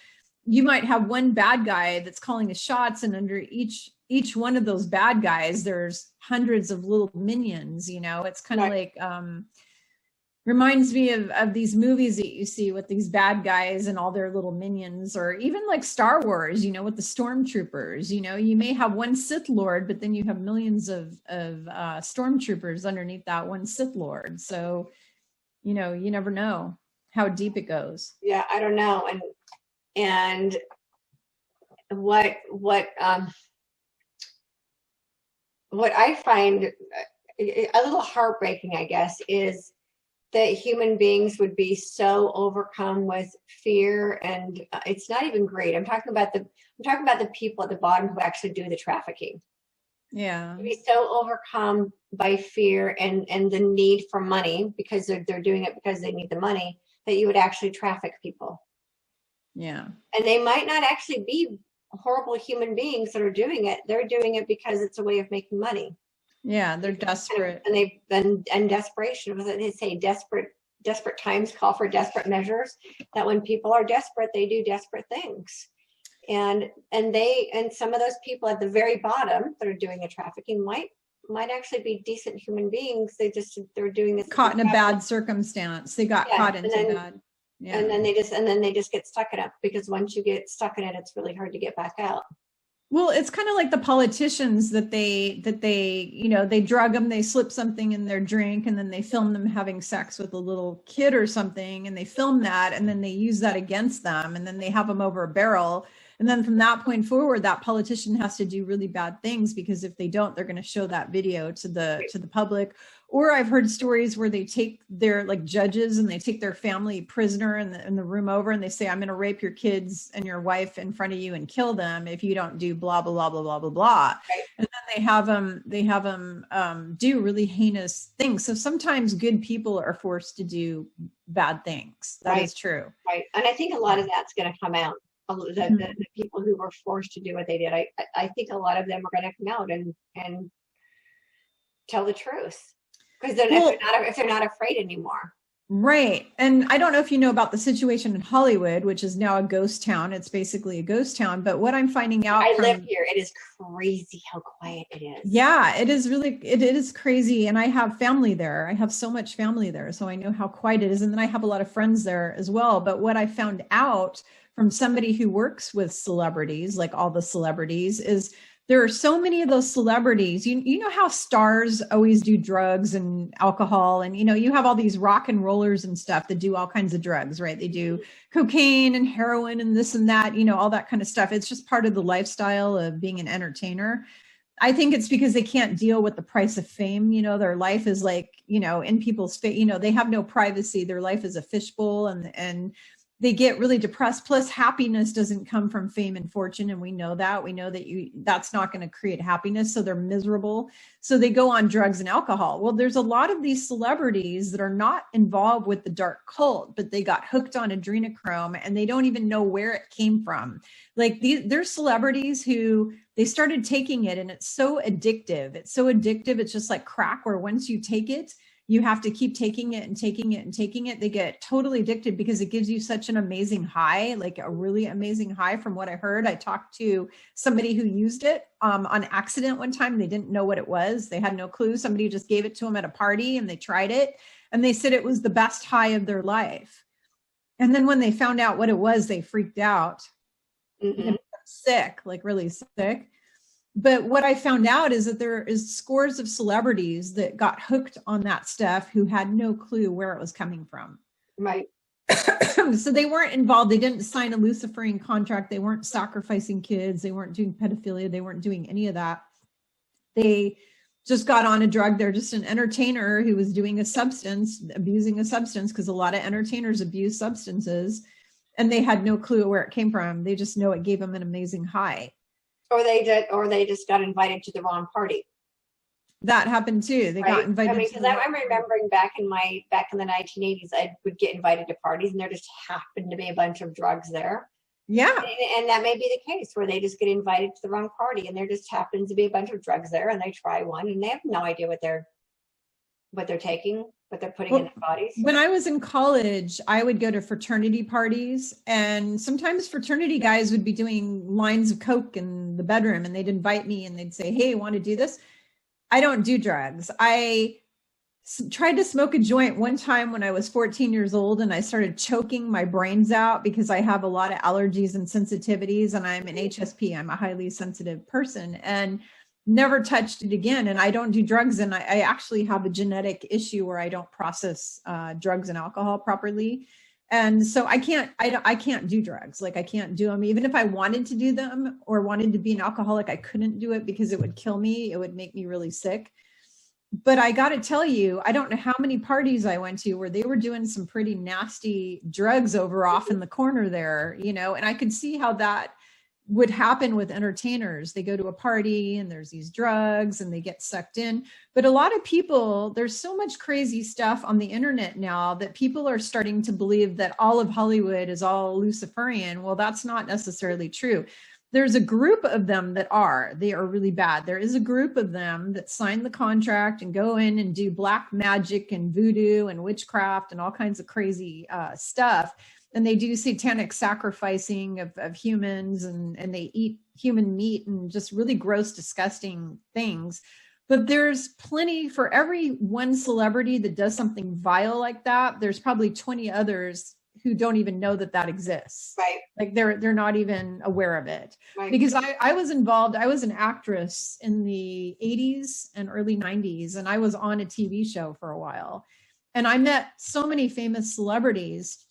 You might have one bad guy that's calling the shots, and under each one of those bad guys, there's hundreds of little minions. It's kind of like Reminds me of these movies that you see with these bad guys and all their little minions, or even like Star Wars, you know, with the stormtroopers. You know, you may have one Sith Lord, but then you have millions of stormtroopers underneath that one Sith Lord. So, you know, you never know how deep it goes. Yeah, I don't know. And what I find a little heartbreaking, I guess, is that human beings would be so overcome with fear, and it's not even greed. I'm talking about the people at the bottom who actually do the trafficking. Yeah. To be so overcome by fear and the need for money, because they're doing it because they need the money, that you would actually traffic people. Yeah. And they might not actually be horrible human beings that are doing it. They're doing it because it's a way of making money. Yeah, they're desperate. And they've been, and desperation, they say desperate times call for desperate measures, that when people are desperate, they do desperate things. And some of those people at the very bottom that are doing the trafficking might actually be decent human beings. They're doing this caught in a bad circumstance. They got caught into bad. Yeah. And then they just get stuck in it, because once you get stuck in it, it's really hard to get back out. Well, it's kind of like the politicians that they, you know, they drug them, they slip something in their drink, and then they film them having sex with a little kid or something, and they film that, and then they use that against them, and then they have them over a barrel. And then from that point forward, that politician has to do really bad things, because if they don't, they're going to show that video to the public. Or I've heard stories where they take their, like, judges, and they take their family prisoner in the room over, and they say, I'm going to rape your kids and your wife in front of you and kill them if you don't do blah, blah, blah, blah, blah, blah, blah. Right. And then they have them do really heinous things. So sometimes good people are forced to do bad things. That is true. Right. And I think a lot of that's going to come out. The people who were forced to do what they did, I think a lot of them are going to come out and tell the truth, because if they're not afraid anymore. Right. And I don't know if you know about the situation in Hollywood, which is now a ghost town. It's basically a ghost town. But what I'm finding out, I live here. It is crazy how quiet it is. Yeah, it is crazy. And I have family there. I have so much family there. So I know how quiet it is. And then I have a lot of friends there as well. But what I found out from somebody who works with celebrities, like all the celebrities, is there are so many of those celebrities. You know how stars always do drugs and alcohol, and, you know, you have all these rock and rollers and stuff that do all kinds of drugs, right? They do cocaine and heroin and this and that, you know, all that kind of stuff. It's just part of the lifestyle of being an entertainer. I think it's because they can't deal with the price of fame. You know, their life is like, you know, in people's face, you know, they have no privacy. Their life is a fishbowl, and they get really depressed. Plus, happiness doesn't come from fame and fortune. And we know that. We know that that's not going to create happiness. So they're miserable. So they go on drugs and alcohol. Well, there's a lot of these celebrities that are not involved with the dark cult, but they got hooked on adrenochrome, and they don't even know where it came from. Like, there's celebrities who they started taking it, and it's so addictive. It's so addictive. It's just like crack, where once you take it, you have to keep taking it and taking it and taking it. They get totally addicted because it gives you such an amazing high, like a really amazing high. From what I heard, I talked to somebody who used it on accident one time. They didn't know what it was. They had no clue. Somebody just gave it to them at a party, and they tried it, and they said it was the best high of their life. And then when they found out what it was, they freaked out. Mm-hmm. Sick, like really sick. But what I found out is that there is scores of celebrities that got hooked on that stuff who had no clue where it was coming from. Right. So they weren't involved. They didn't sign a Luciferian contract. They weren't sacrificing kids. They weren't doing pedophilia. They weren't doing any of that. They just got on a drug. They're just an entertainer who was doing a substance, abusing a substance, because a lot of entertainers abuse substances, and they had no clue where it came from. They just know it gave them an amazing high. Or they just got invited to the wrong party. That happened too. They got invited. I mean, because I'm remembering back in the 1980s, I would get invited to parties, and there just happened to be a bunch of drugs there. Yeah, and that may be the case, where they just get invited to the wrong party, and there just happens to be a bunch of drugs there, and they try one, and they have no idea what they're taking, what they're putting in their bodies. When I was in college, I would go to fraternity parties, and sometimes fraternity guys would be doing lines of coke in the bedroom, and they'd invite me, and they'd say, hey, want to do this? I don't do drugs. I tried to smoke a joint one time when I was 14 years old, and I started choking my brains out because I have a lot of allergies and sensitivities, and I'm an HSP. I'm a highly sensitive person, and never touched it again. And I don't do drugs. And I actually have a genetic issue where I don't process drugs and alcohol properly. And so I can't do drugs. Like I can't do them. Even if I wanted to do them or wanted to be an alcoholic, I couldn't do it because it would kill me. It would make me really sick. But I got to tell you, I don't know how many parties I went to where they were doing some pretty nasty drugs over off in the corner there, you know, and I could see how that would happen with entertainers. They go to a party and there's these drugs and they get sucked in. But a lot of people, there's so much crazy stuff on the internet now that people are starting to believe that all of Hollywood is all Luciferian. Well, that's not necessarily true. There's a group of them they are really bad. There is a group of them that sign the contract and go in and do black magic and voodoo and witchcraft and all kinds of crazy stuff. And they do satanic sacrificing of humans, and they eat human meat and just really gross, disgusting things. But there's plenty. For every one celebrity that does something vile like that, there's probably 20 others who don't even know that that exists. Right. Like they're not even aware of it. Right. Because I was involved. I was an actress in the 80s and early 90s, and I was on a TV show for a while. And I met so many famous celebrities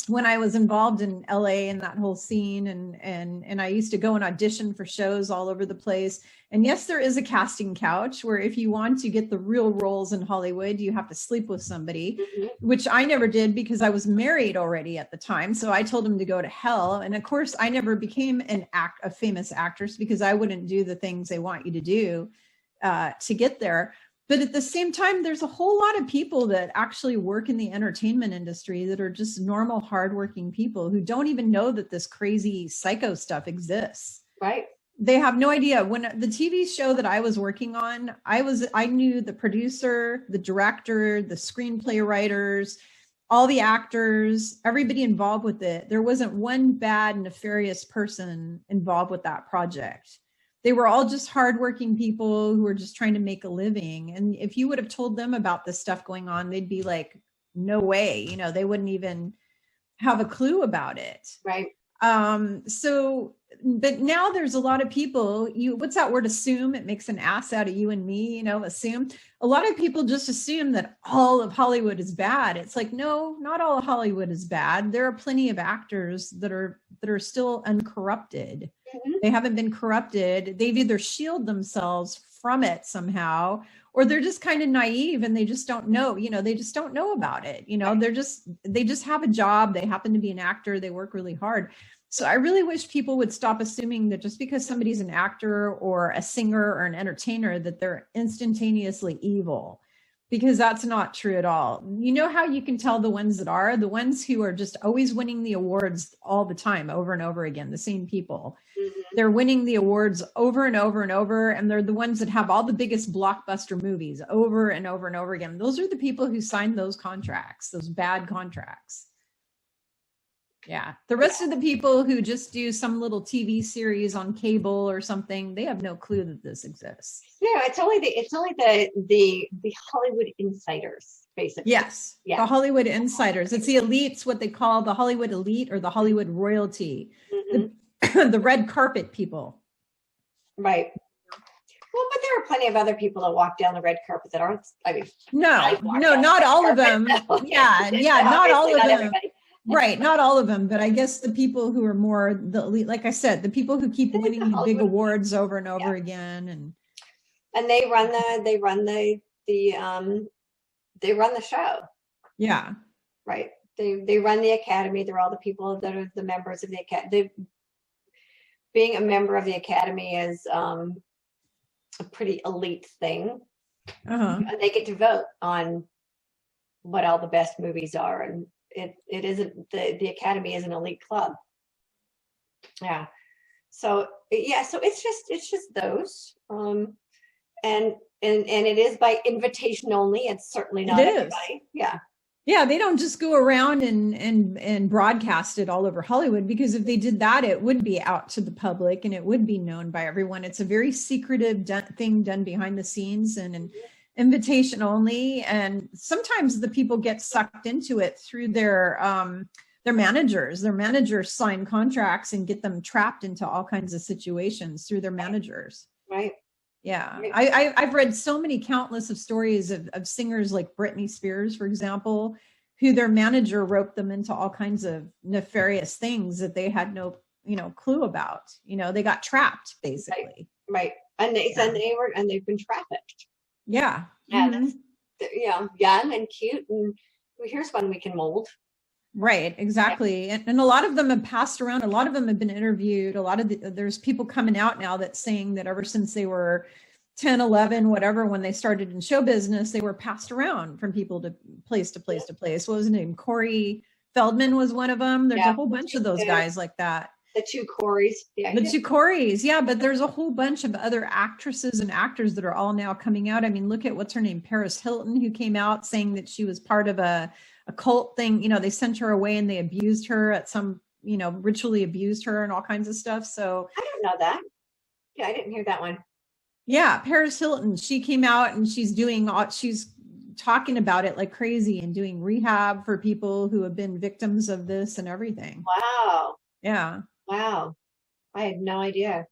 when I was involved in LA and that whole scene, and I used to go and audition for shows all over the place. And yes, there is a casting couch where if you want to get the real roles in Hollywood, you have to sleep with somebody, which I never did because I was married already at the time. So I told him to go to hell. And of course, I never became a famous actress because I wouldn't do the things they want you to do to get there. But at the same time, there's a whole lot of people that actually work in the entertainment industry that are just normal, hardworking people who don't even know that this crazy psycho stuff exists. Right. They have no idea. When the TV show that I was working on, I knew the producer, the director, the screenplay writers, all the actors, everybody involved with it. There wasn't one bad, nefarious person involved with that project. They were all just hardworking people who were just trying to make a living. And if you would have told them about this stuff going on, they'd be like, no way, you know, they wouldn't even have a clue about it. Right. But now there's a lot of people, what's that word, assume? It makes an ass out of you and me, you know, assume. A lot of people just assume that all of Hollywood is bad. It's like, no, not all of Hollywood is bad. There are plenty of actors that are still uncorrupted. They haven't been corrupted. They've either shielded themselves from it somehow, or they're just kind of naive and they just don't know, you know, they just don't know about it. You know, they just have a job. They happen to be an actor. They work really hard. So I really wish people would stop assuming that just because somebody's an actor or a singer or an entertainer, that they're instantaneously evil, because that's not true at all. You know how you can tell the ones that are? The ones who are just always winning the awards all the time, over and over again, the same people. They're winning the awards over and over and over, and they're the ones that have all the biggest blockbuster movies over and over and over again. Those are the people who signed those contracts, those bad contracts. Yeah. The rest of the people who just do some little TV series on cable or something, they have no clue that this exists. Yeah, it's only the Hollywood insiders, basically. Yes. Yeah. The Hollywood insiders. It's the elites, what they call the Hollywood elite or the Hollywood royalty. The red carpet people. Right. Well, but there are plenty of other people that walk down the red carpet that aren't, I mean. No, not all of them. No. Yeah, not all of them. Everybody. Right, not all of them, but I guess the people who are more the elite, like I said, the people who keep winning the big awards over and over again, and they run the show. Yeah, right. They run the academy. They're all the people that are the members of the academy. Being a member of the academy is a pretty elite thing. And they get to vote on what all the best movies are, and it isn't the academy is an elite club. Yeah. So it's just those. And it is by invitation only. It's certainly not everybody. Yeah. Yeah, they don't just go around and broadcast it all over Hollywood, because if they did that, it would be out to the public and it would be known by everyone. It's a very secretive thing done behind the scenes, and invitation only. And sometimes the people get sucked into it through their managers. Their managers sign contracts and get them trapped into all kinds of situations through their managers. Right. Yeah. I've read so many countless of stories of singers like Britney Spears, for example, who their manager roped them into all kinds of nefarious things that they had no, clue about. They got trapped basically. Right. And they've been trafficked. Yeah. Yeah. Mm-hmm. Young and cute, and here's one we can mold. Right, exactly. Yeah. And a lot of them have passed around. A lot of them have been interviewed. There's people coming out now that's saying that ever since they were 10, 11, whatever, when they started in show business, they were passed around from people to place to place to place. What was his name? Corey Feldman was one of them. There's a whole bunch of those guys like that. The two Coreys. Yeah, the two Coreys. Yeah, but there's a whole bunch of other actresses and actors that are all now coming out. I mean, look at what's her name? Paris Hilton, who came out saying that she was part of a cult thing. They sent her away and they abused her at some, ritually abused her and all kinds of stuff. So I don't know that. Yeah, I didn't hear that one. Yeah, Paris Hilton, she came out and she's talking about it like crazy and doing rehab for people who have been victims of this and everything. Wow. Yeah. Wow. I had no idea.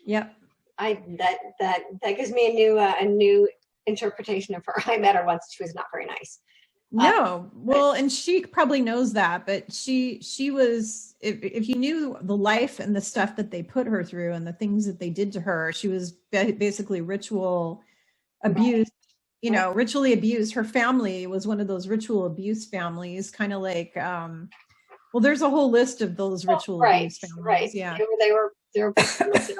Yep. That gives me a new interpretation of her. I met her once. She was not very nice. No, well, and she probably knows that, but she was, if you knew the life and the stuff that they put her through and the things that they did to her, she was basically ritual abused, ritually abused. Her family was one of those ritual abuse families, kind of like, well, there's a whole list of those ritual abuse families. Right. Yeah. They were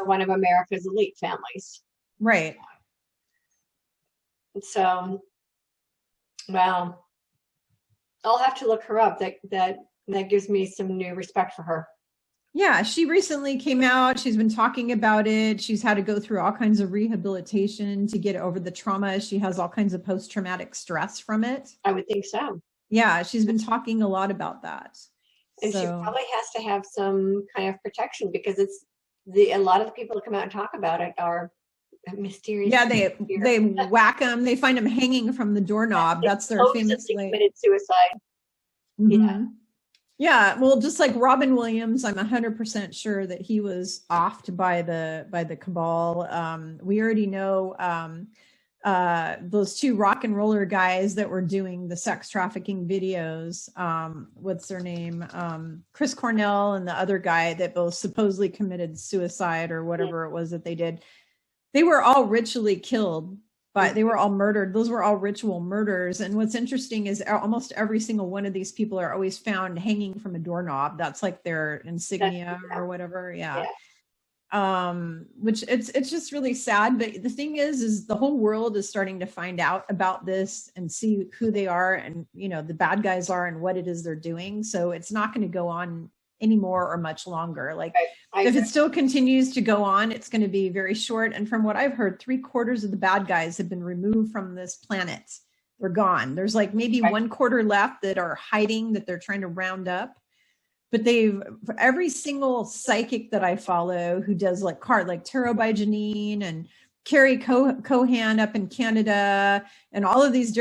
one of America's elite families. Right. So, well, I'll have to look her up. That gives me some new respect for her. Yeah, she recently came out. She's been talking about it. She's had to go through all kinds of rehabilitation to get over the trauma. She has all kinds of post-traumatic stress from it. I would think so. Yeah, she's been talking a lot about that. And she probably has to have some kind of protection because a lot of the people that come out and talk about it are mysterious. Yeah, they whack them. They find them hanging from the doorknob. That's their famous way. Committed suicide. Mm-hmm. Yeah. Well, just like Robin Williams, I'm 100% sure that he was offed by the cabal. We already know those two rock and roller guys that were doing the sex trafficking videos. What's their name? Chris Cornell and the other guy that both supposedly committed suicide or whatever it was that they did. They were all ritually killed, but they were all murdered. Those were all ritual murders. And what's interesting is almost every single one of these people are always found hanging from a doorknob. That's like their insignia or whatever. Yeah. Which it's just really sad. But the thing is the whole world is starting to find out about this and see who they are and, the bad guys are and what it is they're doing. So it's not going to go on anymore or much longer. Like if it still continues to go on, it's going to be very short. And from what I've heard, 3/4 of the bad guys have been removed from this planet. They're gone. There's like maybe 1/4 left that are hiding, that they're trying to round up. But every single psychic that I follow who does like Tarot by Janine and Carrie Cohan up in Canada and all of these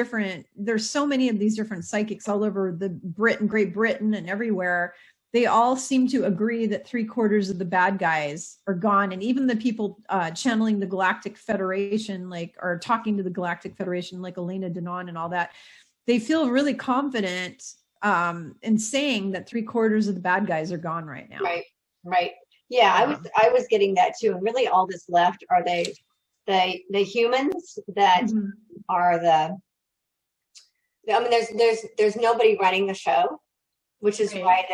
there's so many of these different psychics all over Great Britain and everywhere. They all seem to agree that 3/4 of the bad guys are gone. And even the people channeling the Galactic Federation, or talking to the Galactic Federation, like Elena Denon and all that, they feel really confident in saying that 3/4 of the bad guys are gone right now. Right. Yeah, I was getting that too. And really all that's left are the humans that are there's nobody running the show. Which is why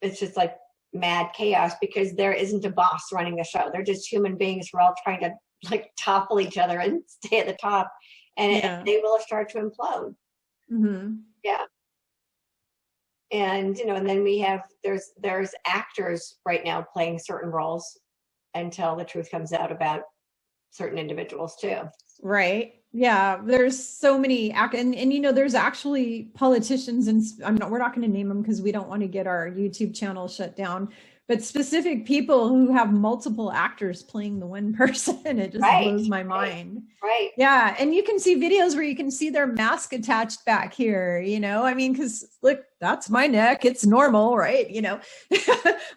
it's just like mad chaos because there isn't a boss running the show. They're just human beings. We're all trying to like topple each other and stay at the top, and they will start to implode. Mm-hmm. Yeah. And and then we have there's actors right now playing certain roles until the truth comes out about certain individuals too. Right. Yeah, there's so many, and you know, there's actually politicians, and we're not going to name them because we don't want to get our YouTube channel shut down, but specific people who have multiple actors playing the one person. It just Right, blows my right, mind. right. Yeah, and you can see videos where you can see their mask attached back here, you know, I mean, because look, that's my neck, it's normal, right? You know,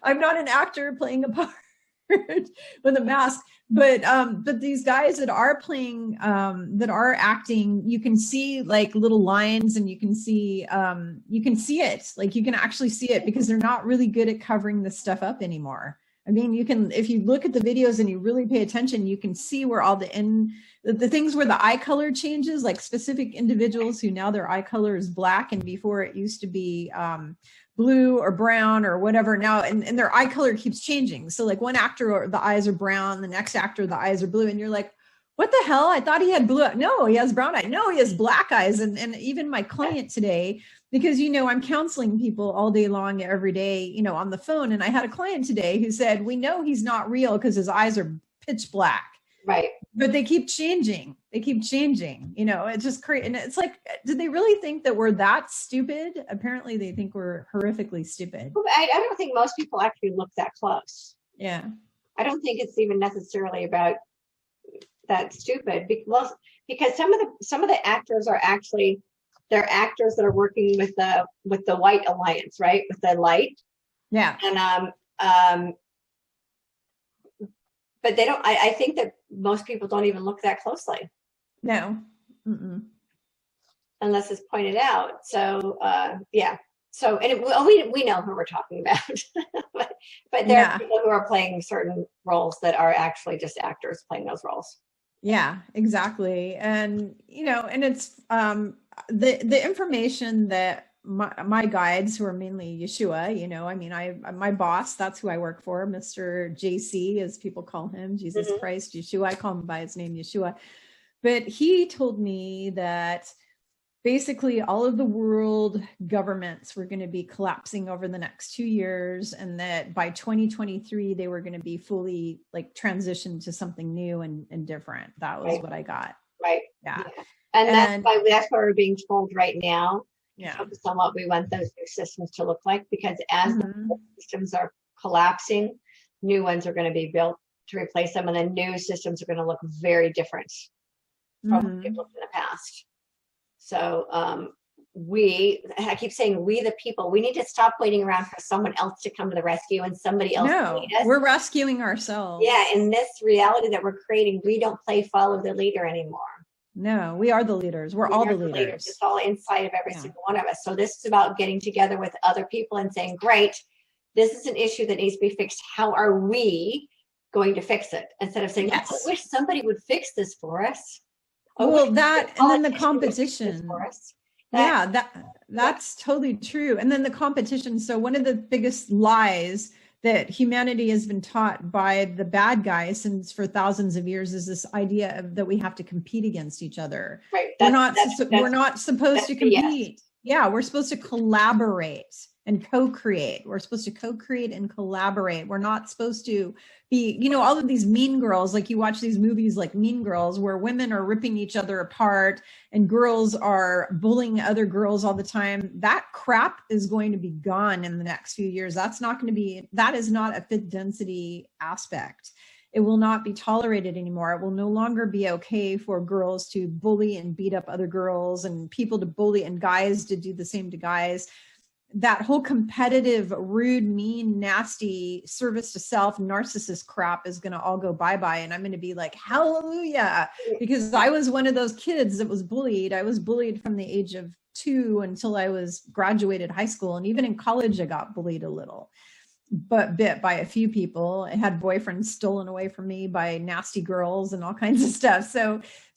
I'm not an actor playing a part with a mask, but these guys that are playing, that are acting, you can see like little lines, and you can see it, like you can actually see it, because they're not really good at covering this stuff up anymore. I mean, you can, if you look at the videos and you really pay attention, you can see where all the things where the eye color changes, like specific individuals who now their eye color is black, and before it used to be blue or brown or whatever now, and their eye color keeps changing. So like one actor, the eyes are brown, the next actor, the eyes are blue, and you're like, what the hell? I thought he had blue. No, he has brown eyes. No, he has black eyes. And even my client today, because, you know, I'm counseling people all day long, every day, you know, on the phone. And I had a client today who said, we know he's not real because his eyes are pitch black. Right. But they keep changing. They keep changing. You know, it's just crazy. And it's like, did they really think that we're that stupid? Apparently they think we're horrifically stupid. I don't think most people actually look that close. Yeah. I don't think it's even necessarily about that stupid, because some of the actors are actually, they're actors that are working with the White Alliance, right? With the light. Yeah. And but they don't, I think that most people don't even look that closely. No. Mm-mm. Unless it's pointed out. So yeah. So, and we know who we're talking about, but there are people who are playing certain roles that are actually just actors playing those roles. Yeah, exactly. And, you know, and it's the information that my guides, who are mainly Yeshua, you know, I mean, my boss, that's who I work for, Mr. JC, as people call him, Jesus Christ, Yeshua. I call him by his name, Yeshua. But he told me that basically all of the world governments were going to be collapsing over the next 2 years, and that by 2023 they were going to be fully like transitioned to something new and different. That was what I got. Right. Yeah. And that's why we're being told right now. Yeah. Focus on what we want those new systems to look like, because as the systems are collapsing, new ones are going to be built to replace them, and the new systems are going to look very different from what they've looked in the past. So I keep saying we the people, we need to stop waiting around for someone else to come to the rescue and somebody else to lead us. We're rescuing ourselves. Yeah, in this reality that we're creating, we don't follow the leader anymore. No, we are the leaders. We're all the leaders. It's all inside of every single one of us. So this is about getting together with other people and saying, great, this is an issue that needs to be fixed. How are we going to fix it? Instead of saying, I wish somebody would fix this for us. Well, that, and then the competition. That's totally true. And then the competition. So one of the biggest lies that humanity has been taught by the bad guys since for thousands of years is this idea of that we have to compete against each other. Right. We're not supposed to compete. Yeah, we're supposed to collaborate and co-create. We're supposed to co-create and collaborate. We're not supposed to be, you know, all of these mean girls, like you watch these movies like Mean Girls, where women are ripping each other apart and girls are bullying other girls all the time. That crap is going to be gone in the next few years. That is not a fifth density aspect. It will not be tolerated anymore. It will no longer be okay for girls to bully and beat up other girls, and people to bully, and guys to do the same to guys. That whole competitive, rude, mean, nasty, service to self, narcissist crap is going to all go bye-bye. And I'm going to be like, hallelujah, because I was one of those kids that was bullied. I was bullied from the age of 2 until I was graduated high school. And even in college, I got bullied a little, but bit by a few people. I had boyfriends stolen away from me by nasty girls and all kinds of stuff.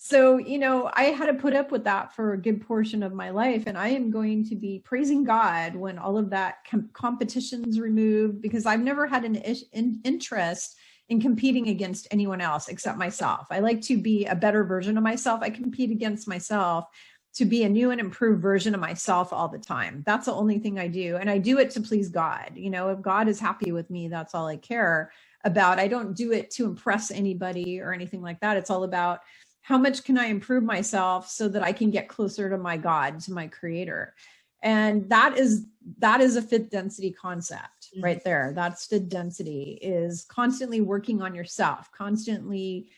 So, you know, I had to put up with that for a good portion of my life. And I am going to be praising God when all of that competition's removed, because I've never had an interest in competing against anyone else except myself. I like to be a better version of myself. I compete against myself to be a new and improved version of myself all the time. That's the only thing I do. And I do it to please God. You know, if God is happy with me, that's all I care about. I don't do it to impress anybody or anything like that. It's all about how much can I improve myself so that I can get closer to my God, to my creator? And that is a fifth density concept right there. That's fifth density, is constantly working on yourself, constantly,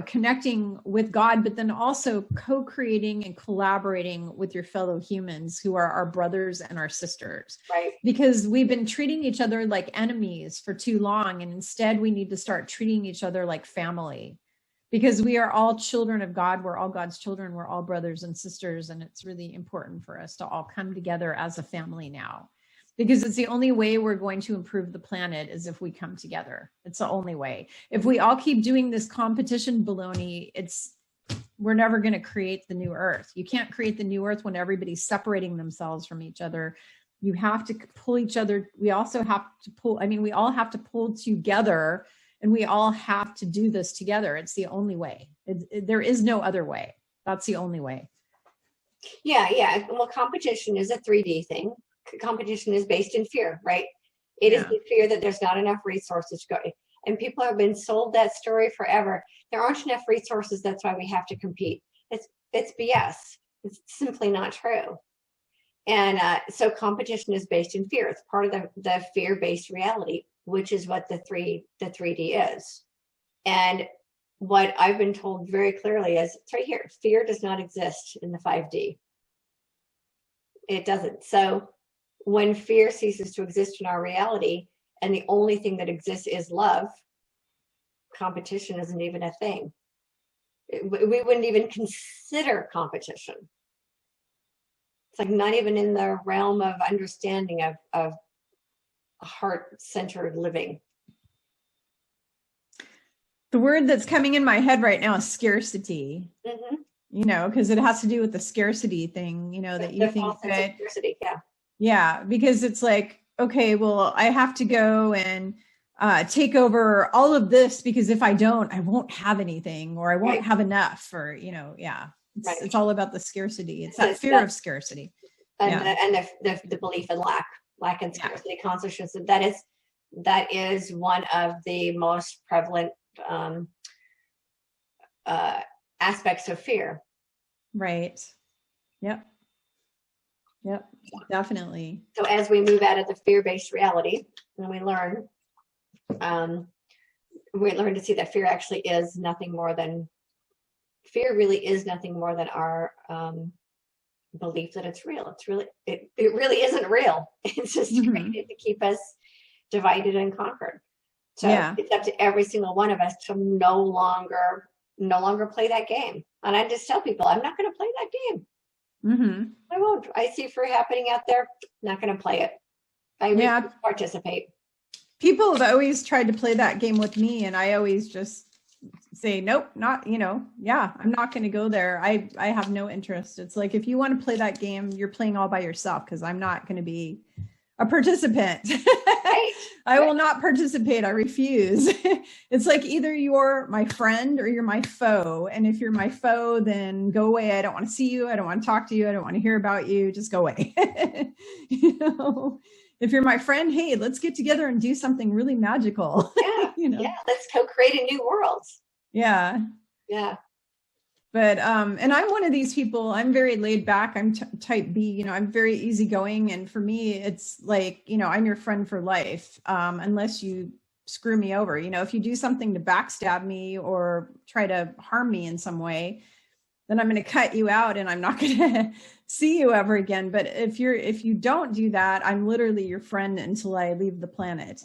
connecting with God, but then also co-creating and collaborating with your fellow humans who are our brothers and our sisters. Right. Because we've been treating each other like enemies for too long. And instead we need to start treating each other like family, because we are all children of God. We're all God's children. We're all brothers and sisters. And it's really important for us to all come together as a family now, because it's the only way we're going to improve the planet is if we come together. It's the only way. If we all keep doing this competition baloney, we're never going to create the new earth. You can't create the new earth when everybody's separating themselves from each other. You have to pull each other. We also have to we all have to pull together, and we all have to do this together. It's the only way. There is no other way. That's the only way. Yeah. Well, competition is a 3D thing. Competition is based in fear, right? It is the fear that there's not enough resources going. And people have been sold that story forever. There aren't enough resources. That's why we have to compete. It's BS. It's simply not true. And so competition is based in fear. It's part of the fear-based reality, which is what the 3D is. And what I've been told very clearly is, it's right here. Fear does not exist in the 5D. It doesn't. So when fear ceases to exist in our reality, and the only thing that exists is love, competition isn't even a thing. We wouldn't even consider competition. It's like not even in the realm of understanding of heart-centered living. The word that's coming in my head right now is scarcity. Because it has to do with the scarcity thing, that you think that scarcity, yeah, because it's like, okay, well, I have to go and take over all of this, because if I don't, I won't have anything, or I won't have enough, or it's all about the scarcity. It's that fear of scarcity, and the belief in lack and scarcity consciousness. That is one of the most prevalent aspects of fear. Right. Yep, definitely. So as we move out of the fear-based reality, and we learn to see that fear actually is nothing more than, fear really is nothing more than our belief that it's real. It really isn't real. It's just created to keep us divided and conquered. So it's up to every single one of us to no longer play that game. And I just tell people, I'm not going to play that game. I won't. I see fear happening out there. Not going to play it. I refuse to participate. People have always tried to play that game with me, and I always just say, nope, not, I'm not going to go there. I have no interest. It's like, if you want to play that game, you're playing all by yourself, because I'm not going to be a participant. Right. I will not participate. I refuse. It's like, either you're my friend or you're my foe. And if you're my foe, then go away. I don't want to see you. I don't want to talk to you. I don't want to hear about you. Just go away. If you're my friend, hey, let's get together and do something really magical. Let's co-create a new world. Yeah. But, and I'm one of these people, I'm very laid back. I'm type B, I'm very easygoing. And for me, it's like, I'm your friend for life. Unless you screw me over, if you do something to backstab me or try to harm me in some way, then I'm going to cut you out and I'm not going to see you ever again. But if you don't do that, I'm literally your friend until I leave the planet.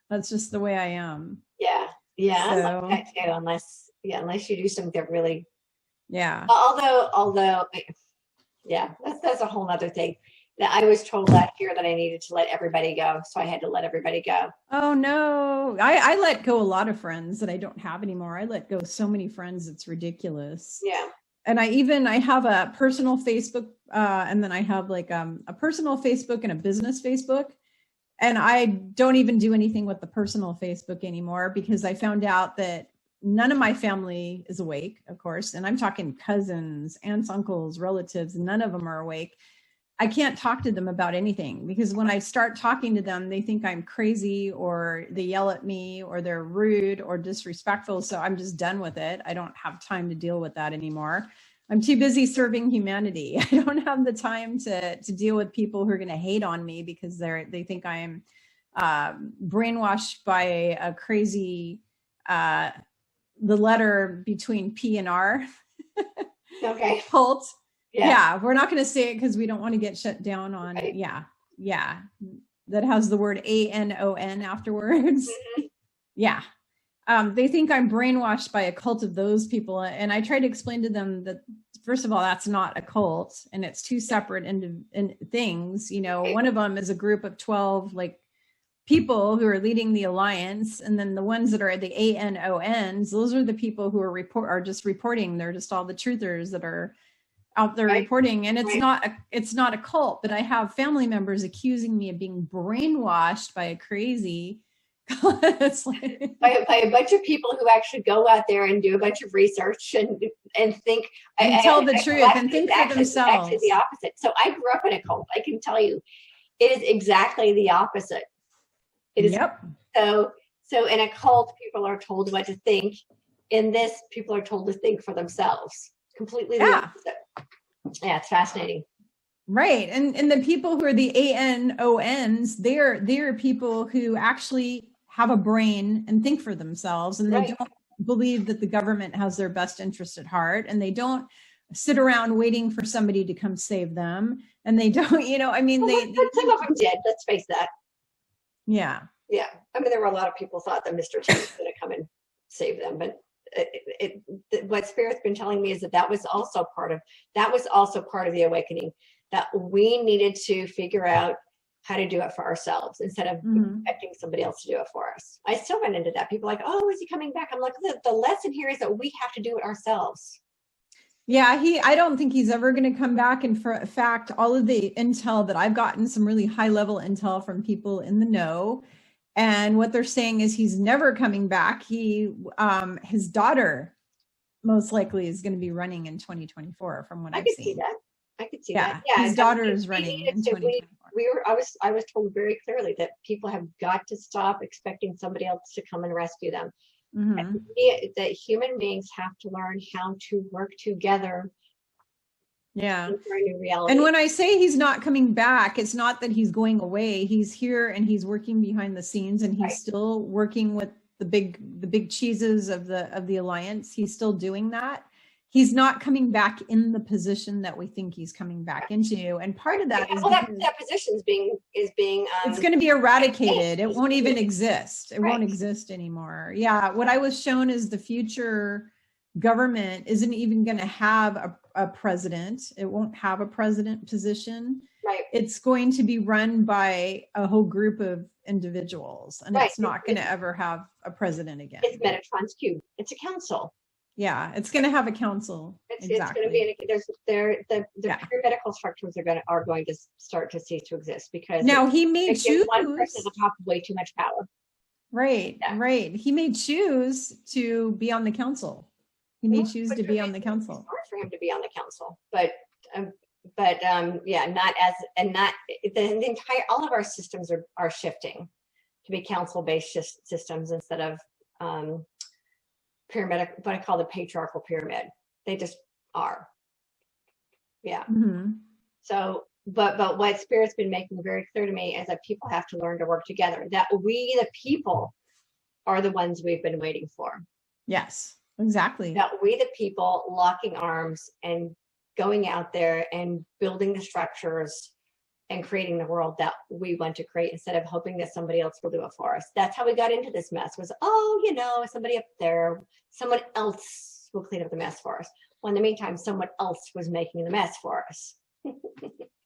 That's just the way I am. Yeah. I like that too, unless you do something really, although that's a whole other thing. I was told last year that I needed to let everybody go, so I had to let everybody go. Oh no, I let go a lot of friends that I don't have anymore. I let go so many friends, it's ridiculous. And I have a personal Facebook, and then I have like a personal Facebook and a business Facebook. And I don't even do anything with the personal Facebook anymore, because I found out that none of my family is awake, of course. And I'm talking cousins, aunts, uncles, relatives, and none of them are awake. I can't talk to them about anything, because when I start talking to them, they think I'm crazy, or they yell at me, or they're rude or disrespectful. So I'm just done with it. I don't have time to deal with that anymore. I'm too busy serving humanity. I don't have the time to deal with people who are going to hate on me because they think I am brainwashed by a crazy, the letter between P and R. Okay. Cult. Yeah, we're not going to say it because we don't want to get shut down on. Right. Yeah. That has the word ANON afterwards. Mm-hmm. Yeah. They think I'm brainwashed by a cult of those people. And I try to explain to them that, first of all, that's not a cult, and it's two separate things. You know, one of them is a group of 12 like people who are leading the alliance. And then the ones that are the ANONs, those are the people who are just reporting. They're just all the truthers that are out there reporting. And it's not a cult, but I have family members accusing me of being brainwashed by a crazy by a bunch of people who actually go out there and do a bunch of research and think and tell the truth and think for themselves. Actually the opposite. So I grew up in a cult. I can tell you, it is exactly the opposite. It is. Yep. So in a cult, people are told what to think. In this, people are told to think for themselves. Completely the opposite. Yeah, it's fascinating. Right. And the people who are the ANONs, they're people who actually have a brain and think for themselves, and they don't believe that the government has their best interest at heart, and they don't sit around waiting for somebody to come save them, and they don't, I mean, some of them did, let's face that. Yeah. I mean, there were a lot of people thought that Mr. T was going to come and save them, but what Spirit's been telling me is that was also part of the awakening, that we needed to figure out how to do it for ourselves instead of expecting somebody else to do it for us. I still run into that. People are like, oh, is he coming back? I'm like, the lesson here is that we have to do it ourselves. Yeah, I don't think he's ever going to come back. And for a fact, all of the intel that I've gotten, some really high level intel from people in the know, and what they're saying is he's never coming back. His daughter most likely is going to be running in 2024 from what I've seen. I could see that. Yeah, his daughter is running in 2024. I was told very clearly that people have got to stop expecting somebody else to come and rescue them. Mm-hmm. That human beings have to learn how to work together. Yeah. And when I say he's not coming back, it's not that he's going away. He's here and he's working behind the scenes, and he's still working with the big cheeses of the alliance. He's still doing that. He's not coming back in the position that we think he's coming back into. And part of that is that position is being it's going to be eradicated. It won't even exist. It won't exist anymore. Yeah. What I was shown is the future government isn't even going to have a president. It won't have a president position. Right. It's going to be run by a whole group of individuals, and it's not going to ever have a president again. It's Metatron's cube. It's a council. Yeah, it's going to have a council. It's going to be the pyramidal structures are going to start to cease to exist, because now he may choose one person to have way too much power. Right, right. He may choose to be on the council. He may choose to be on the council. It's hard for him to be on the council, but not as, and not the entire, all of our systems are shifting to be council-based systems instead of pyramid, what I call the patriarchal pyramid. They just are. Yeah. Mm-hmm. So, but what Spirit's been making very clear to me is that people have to learn to work together, that we, the people, are the ones we've been waiting for. Yes, exactly. That we, the people, locking arms and going out there and building the structures and creating the world that we want to create, instead of hoping that somebody else will do it for us. That's how we got into this mess, was, somebody up there, someone else will clean up the mess for us. Well, in the meantime, someone else was making the mess for us.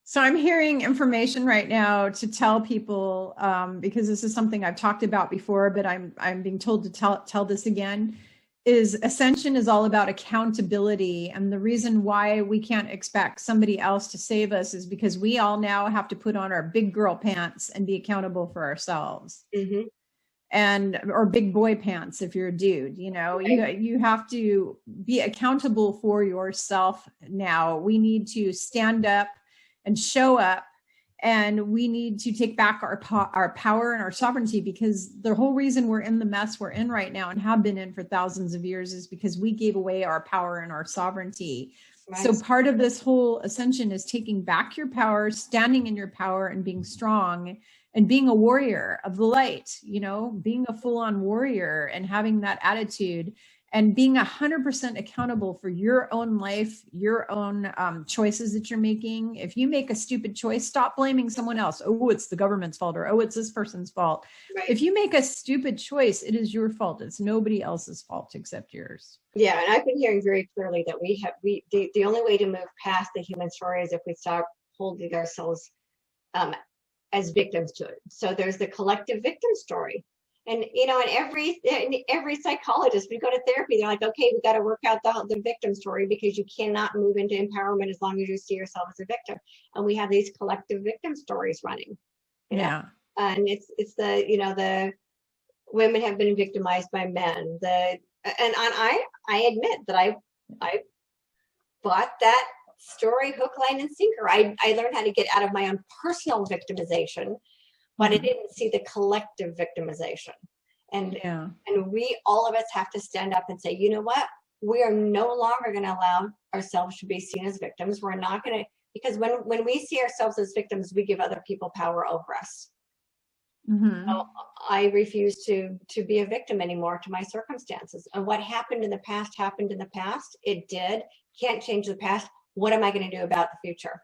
So I'm hearing information right now to tell people, because this is something I've talked about before, but I'm being told to tell this again, is Ascension is all about accountability. And the reason why we can't expect somebody else to save us is because we all now have to put on our big girl pants and be accountable for ourselves. Mm-hmm. Or big boy pants if you're a dude, you have to be accountable for yourself now. We need to stand up and show up. And we need to take back our power and our sovereignty, because the whole reason we're in the mess we're in right now and have been in for thousands of years is because we gave away our power and our sovereignty. Right. So part of this whole ascension is taking back your power, standing in your power, and being strong, and being a warrior of the light, you know, being a full-on warrior and having that attitude, and being 100% accountable for your own life, your own choices that you're making. If you make a stupid choice, stop blaming someone else. Oh, it's the government's fault, or oh, it's this person's fault. Right. If you make a stupid choice, it is your fault. It's nobody else's fault except yours. Yeah, and I've been hearing very clearly that the only way to move past the human story is if we stop holding ourselves as victims to it. So there's the collective victim story. And, you know, and every psychologist, we go to therapy, they're like, okay, we got to work out the victim story, because you cannot move into empowerment as long as you see yourself as a victim. And we have these collective victim stories running. Yeah. And it's the, you know, the women have been victimized by men. And I admit that I bought that story hook, line, and sinker. I learned how to get out of my own personal victimization, but I didn't see the collective victimization. And we, all of us, have to stand up and say, you know what? We are no longer going to allow ourselves to be seen as victims. We're not going to, because when we see ourselves as victims, we give other people power over us. So I refuse to be a victim anymore to my circumstances. And what happened in the past happened in the past. It did. Can't change the past. What am I going to do about the future?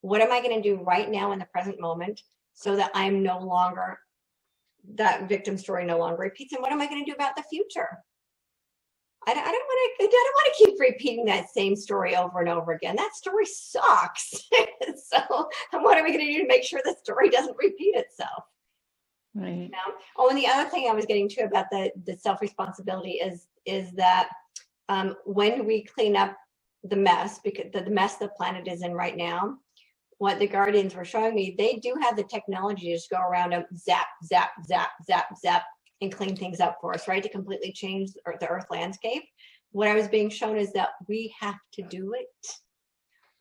What am I going to do right now in the present moment, so that I'm no longer, that victim story no longer repeats? And what am I going to do about the future? I don't want to keep repeating that same story over and over again. That story sucks. So what are we going to do to make sure the story doesn't repeat itself? Right. You know? Oh, and the other thing I was getting to about the self-responsibility is that when we clean up the mess, because the mess the planet is in right now, what the Guardians were showing me, they do have the technology to just go around and zap, zap, zap, zap, zap, and clean things up for us, right? To completely change the Earth landscape. What I was being shown is that we have to do it.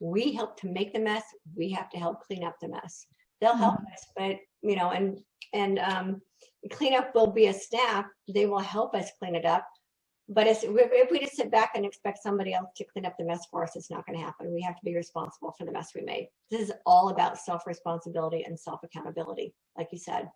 We help to make the mess. We have to help clean up the mess. They'll help us, but, you know, and cleanup will be a step. They will help us clean it up. But if we just sit back and expect somebody else to clean up the mess for us, it's not going to happen. We have to be responsible for the mess we made. This is all about self-responsibility and self-accountability, like you said.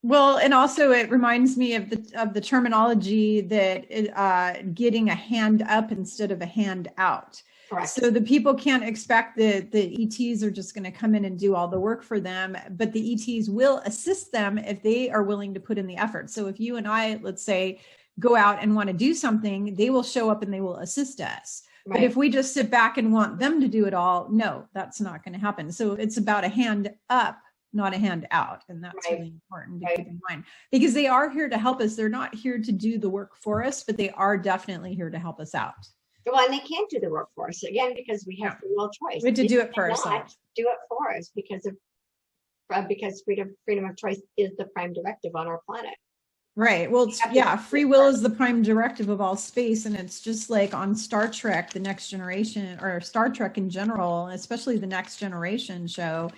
Well, and also it reminds me of the terminology that getting a hand up instead of a hand out. Correct. So the people can't expect that the ETs are just going to come in and do all the work for them, but the ETs will assist them if they are willing to put in the effort. So if you and I, let's say, go out and want to do something, they will show up and they will assist us. Right. But if we just sit back and want them to do it all, no, that's not going to happen. So it's about a hand up, not a hand out. And that's really important to keep in mind, because they are here to help us. They're not here to do the work for us, but they are definitely here to help us out. Well, and they can't do the work for us, again, because we have free will choice. We have to do it for ourselves. Do it for us because freedom of choice is the prime directive on our planet. Right. Well, free will is the prime directive of all space. And it's just like on Star Trek, The Next Generation, or Star Trek in general, especially the Next Generation show,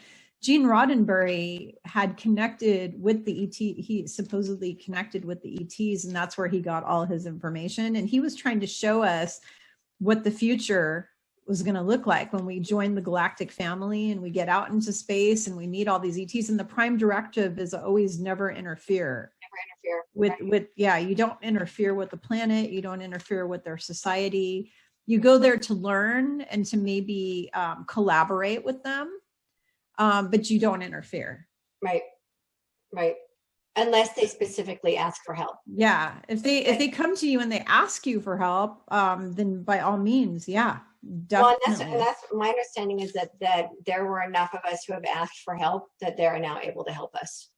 Gene Roddenberry had connected with the ET. He supposedly connected with the ETs, and that's where he got all his information. And he was trying to show us what the future was going to look like when we join the galactic family and we get out into space and we meet all these ETs. And the prime directive is always never interfere. You don't interfere with the planet. You don't interfere with their society. You go there to learn and to maybe collaborate with them, but you don't interfere. Right. Unless they specifically ask for help. Yeah. If they come to you and they ask you for help, then by all means, definitely. Well, and that's my understanding, is that there were enough of us who have asked for help that they're now able to help us.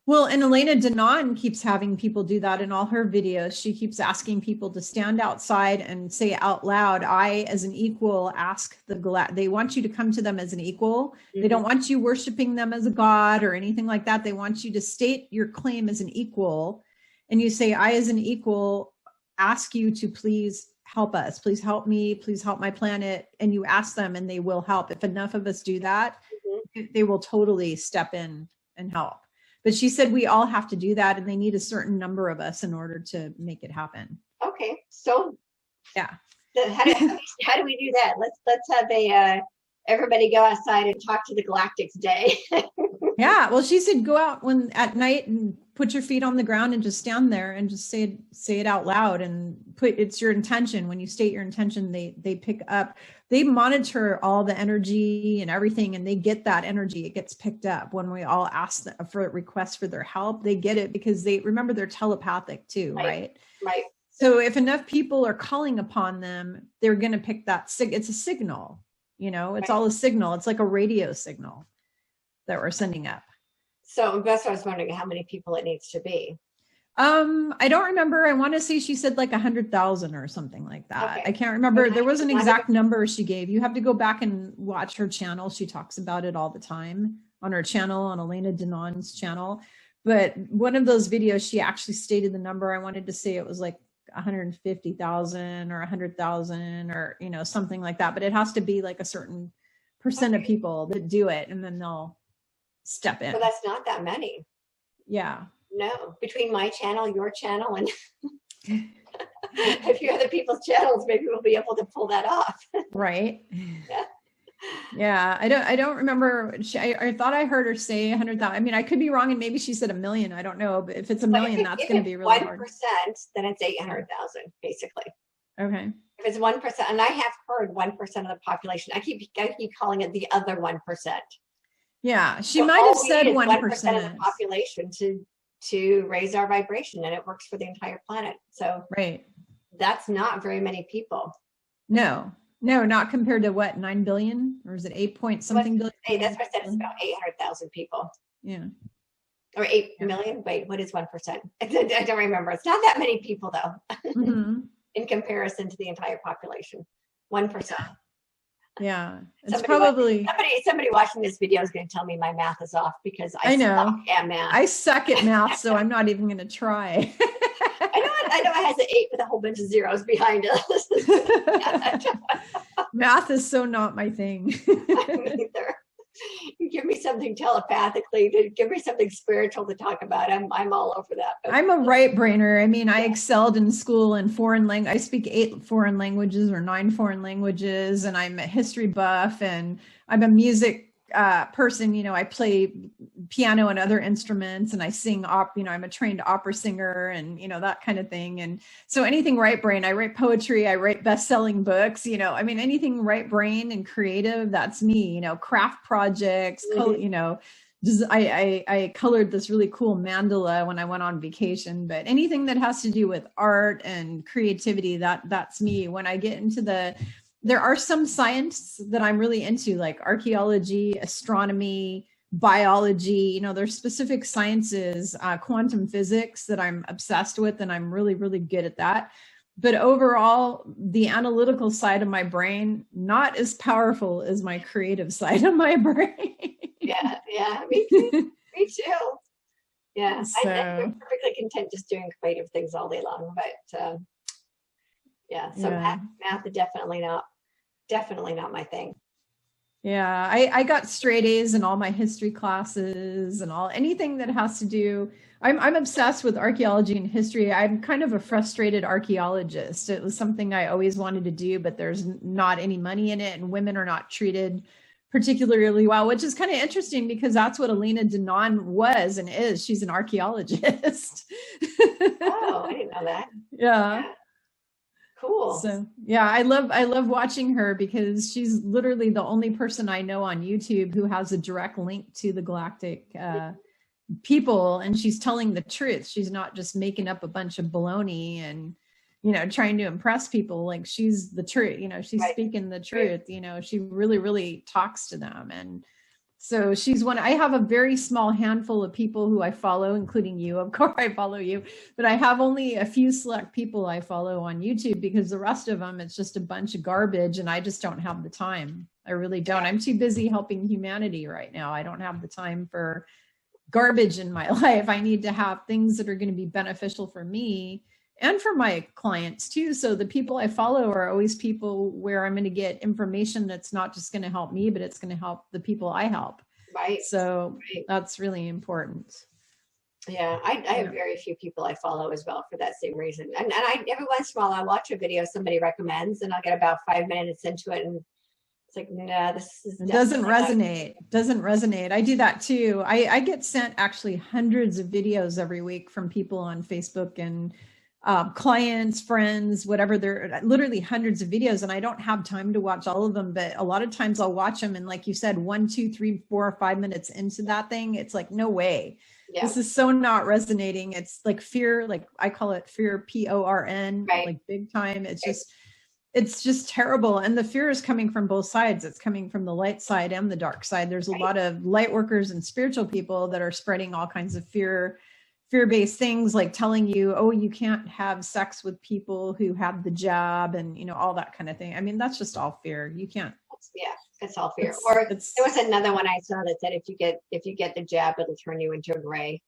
Well, and Elena Danaan keeps having people do that in all her videos. She keeps asking people to stand outside and say out loud, I, as an equal, ask they want you to come to them as an equal. Mm-hmm. They don't want you worshiping them as a god or anything like that. They want you to state your claim as an equal. And you say, I, as an equal, ask you to please help us, please help me, please help my planet. And you ask them and they will help. If enough of us do that, they will totally step in and help. But she said we all have to do that, and they need a certain number of us in order to make it happen. Okay, so yeah. How do we do that? Let's have a everybody go outside and talk to the Galactics Day. Yeah, well, she said go out at night and put your feet on the ground and just stand there and just say it out loud, and it's your intention. When you state your intention, they pick up. They monitor all the energy and everything, and they get that energy. It gets picked up when we all ask them for requests for their help. They get it because they remember they're telepathic too, right? Right. So if enough people are calling upon them, they're going to pick that. It's a signal, it's all a signal. It's like a radio signal that we're sending up. So that's what I was wondering, how many people it needs to be. I don't remember. I want to say she said like 100,000 or something like that. Okay. I can't remember. There was an exact number she gave. You have to go back and watch her channel. She talks about it all the time on her channel, on Elena Danon's channel. But one of those videos, she actually stated the number. I wanted to say it was like 150,000 or 100,000 or, something like that. But it has to be like a certain percent of people that do it, and then they'll step in. Well, that's not that many. Yeah. No, between my channel, your channel, and a few other people's channels, maybe we'll be able to pull that off. Right. Yeah. I don't remember. I thought I heard her say 100,000. I mean, I could be wrong, and maybe she said 1 million. I don't know, but if it's 1 million, that's going to be really 1%, hard. then it's 800,000, basically. Okay. If it's 1%, and I have heard 1% of the population, I keep calling it the other 1%. Yeah, she might have said 1% of the population to raise our vibration, and it works for the entire planet. So right, that's not very many people. No, not compared to what, 9 billion, or is it 8 point something billion? Hey, that's what I said. It's about 800,000 people. Yeah, or 8 million. Wait, what is 1%? I don't remember. It's not that many people though, in comparison to the entire population. 1%. Yeah, it's probably somebody watching this video is going to tell me my math is off, because I know math. I suck at math, so I'm not even going to try. I know it has an 8 with a whole bunch of zeros behind it. Math is so not my thing. Either. You give me something telepathically, give me something spiritual to talk about. I'm all over that. But I'm a right brainer. I mean, I excelled in school in foreign language. I speak 8 foreign languages or 9 foreign languages, and I'm a history buff, and I'm a music person. I play piano and other instruments, and I sing I'm a trained opera singer, and that kind of thing. And so anything right brain, I write poetry, I write best-selling books, anything right brain and creative, that's me. Craft projects, I colored this really cool mandala when I went on vacation. But anything that has to do with art and creativity, that's me. When I get into there are some science that I'm really into, like archaeology, astronomy, biology. There's specific sciences, quantum physics, that I'm obsessed with, and I'm really, really good at that. But overall, the analytical side of my brain, not as powerful as my creative side of my brain. Yeah, me too. Me too. Yeah, so, I'm perfectly content just doing creative things all day long. But math is definitely not my thing. Yeah, I got straight A's in all my history classes and anything that has to do. I'm obsessed with archaeology and history. I'm kind of a frustrated archaeologist. It was something I always wanted to do, but there's not any money in it, and women are not treated particularly well, which is kind of interesting, because that's what Elena Danon was and is. She's an archaeologist. Oh, I didn't know that. Yeah. Cool. So yeah, I love watching her, because she's literally the only person I know on YouTube who has a direct link to the galactic people, and she's telling the truth. She's not just making up a bunch of baloney and trying to impress people. Like, she's the truth. She's speaking the truth. She really, really talks to them. And so she's one. I have a very small handful of people who I follow, including you. Of course, I follow you, but I have only a few select people I follow on YouTube, because the rest of them, it's just a bunch of garbage, and I just don't have the time. I really don't. I'm too busy helping humanity right now. I don't have the time for garbage in my life. I need to have things that are going to be beneficial for me and for my clients too. So the people I follow are always people where I'm going to get information that's not just going to help me, but it's going to help the people I help. Right. So right. that's really important. Yeah, I have very few people I follow as well for that same reason. And I every once in a while I watch a video somebody recommends, and I'll get about 5 minutes into it, and it's like, no, this is doesn't resonate. I do that too. I get sent actually hundreds of videos every week from people on Facebook and clients, friends, whatever. They're literally hundreds of videos, and I don't have time to watch all of them, but a lot of times I'll watch them, and like you said, 1, 2, 3, 4, 5 minutes into that thing, it's like, no way. Yeah. This is so not resonating. It's like fear, like I call it fear, PORN, right. Like big time. It's just terrible. And the fear is coming from both sides. It's coming from the light side and the dark side. There's a lot of light workers and spiritual people that are spreading all kinds of fear-based things, like telling you, oh, you can't have sex with people who have the jab, and, you know, all that kind of thing. I mean, that's just all fear. You can't. Yeah, it's all fear. Or there was another one I saw that said, if you get the jab, it'll turn you into a gray.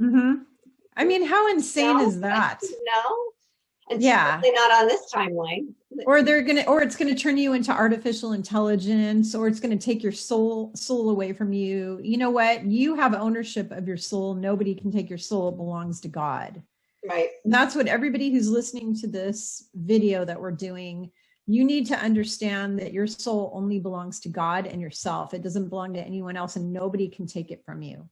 Mm-hmm. I mean, how insane is that? No. And yeah, not on this timeline. Or it's gonna turn you into artificial intelligence, or it's gonna take your soul away from you. You know what? You have ownership of your soul. Nobody can take your soul. It belongs to God. Right. And that's what everybody who's listening to this video that we're doing, you need to understand that your soul only belongs to God and yourself. It doesn't belong to anyone else, and nobody can take it from you.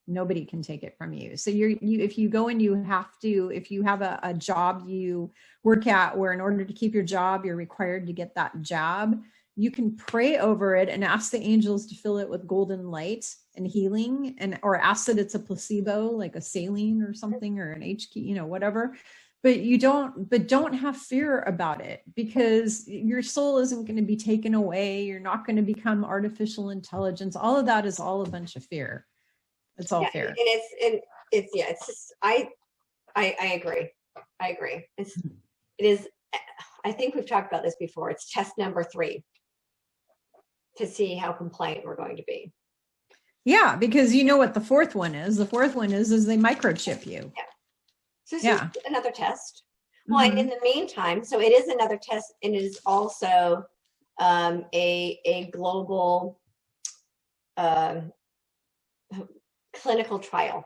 Nobody can take it from you. So if you go and if you have a job you work at where in order to keep your job, you're required to get that job, you can pray over it and ask the angels to fill it with golden light and healing, or ask that it's a placebo, like a saline or something, or an HQ, you know, whatever. But don't have fear about it, because your soul isn't going to be taken away. You're not going to become artificial intelligence. All of that is all a bunch of fear. It's all fear. And it's just, I agree. It is, I think we've talked about this before. It's test number 3 to see how compliant we're going to be. Yeah, because you know what the fourth one is. The fourth one is they microchip you. Yeah. So this is another test. Well, and in the meantime, so it is another test, and it is also a global clinical trial.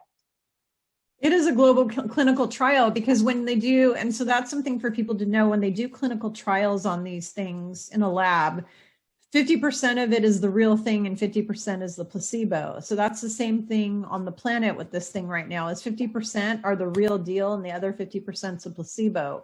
It is a global clinical trial, because when they do, and so that's something for people to know, when they do clinical trials on these things in a lab, 50% of it is the real thing and 50% is the placebo. So that's the same thing on the planet with this thing right now, is 50% are the real deal and the other 50% is a placebo.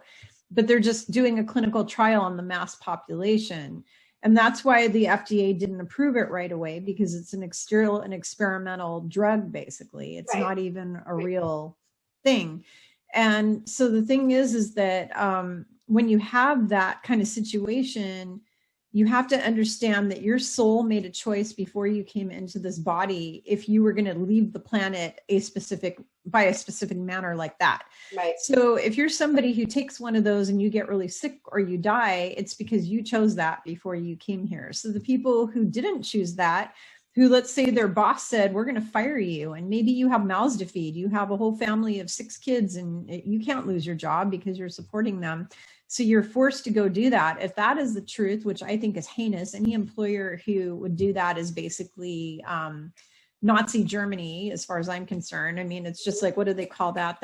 But they're just doing a clinical trial on the mass population. And that's why the FDA didn't approve it right away, because it's an experimental drug, basically. It's not even a real thing. And so the thing is that when you have that kind of situation, you have to understand that your soul made a choice before you came into this body if you were going to leave the planet by a specific manner like that. Right. So if you're somebody who takes one of those and you get really sick or you die, it's because you chose that before you came here. So the people who didn't choose that, who, let's say their boss said, we're going to fire you, and maybe you have mouths to feed, you have a whole family of 6 kids, and you can't lose your job because you're supporting them. So you're forced to go do that. If that is the truth, which I think is heinous, any employer who would do that is basically Nazi Germany, as far as I'm concerned. I mean, it's just like, what do they call that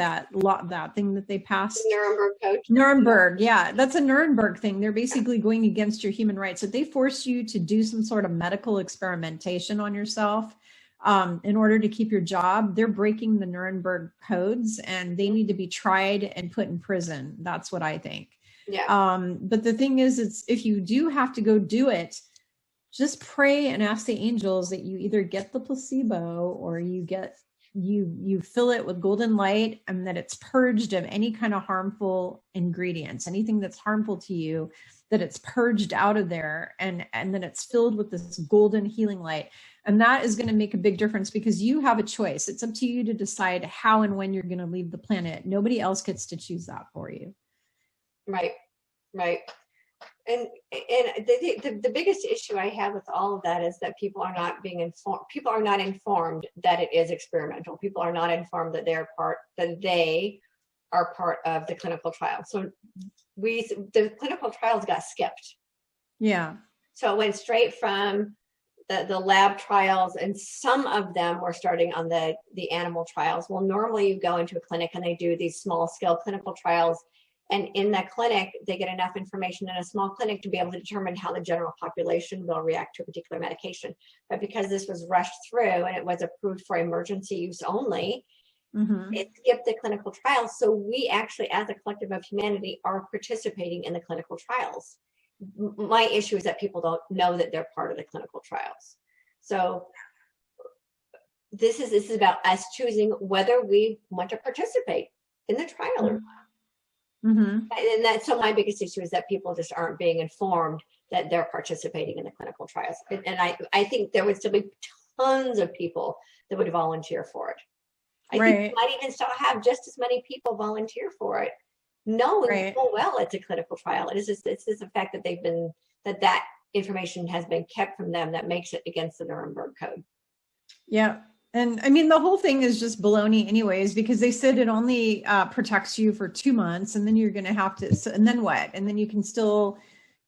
thing that they passed? Nuremberg Code. Nuremberg, yeah, that's a Nuremberg thing. They're basically going against your human rights. If they force you to do some sort of medical experimentation on yourself in order to keep your job, they're breaking the Nuremberg codes, and they need to be tried and put in prison. That's what I think. Yeah. But the thing is, if you do have to go do it, just pray and ask the angels that you either get the placebo or you fill it with golden light, and that it's purged of any kind of harmful ingredients, anything that's harmful to you, that it's purged out of there, and then it's filled with this golden healing light. And that is going to make a big difference, because you have a choice. It's up to you to decide how and when you're going to leave the planet. Nobody else gets to choose that for you. Right. And the biggest issue I have with all of that is that people are not being informed. People are not informed that it is experimental. People are not informed that they are part of the clinical trial. So the clinical trials got skipped. Yeah. So it went straight from the lab trials, and some of them were starting on the animal trials. Well, normally you go into a clinic and they do these small scale clinical trials. And in that clinic, they get enough information in a small clinic to be able to determine how the general population will react to a particular medication. But because this was rushed through and it was approved for emergency use only, it skipped the clinical trials. So we actually, as a collective of humanity, are participating in the clinical trials. My issue is that people don't know that they're part of the clinical trials. So this is about us choosing whether we want to participate in the trial or not. And that's so my biggest issue is that people just aren't being informed that they're participating in the clinical trials. And I think there would still be tons of people that would volunteer for it. I think we might even still have just as many people volunteer for it, knowing full well it's a clinical trial. It's just the fact that that information has been kept from them that makes it against the Nuremberg Code. Yeah. And I mean, the whole thing is just baloney anyways, because they said it only protects you for 2 months, and then you're going to have to, and then what? And then you can still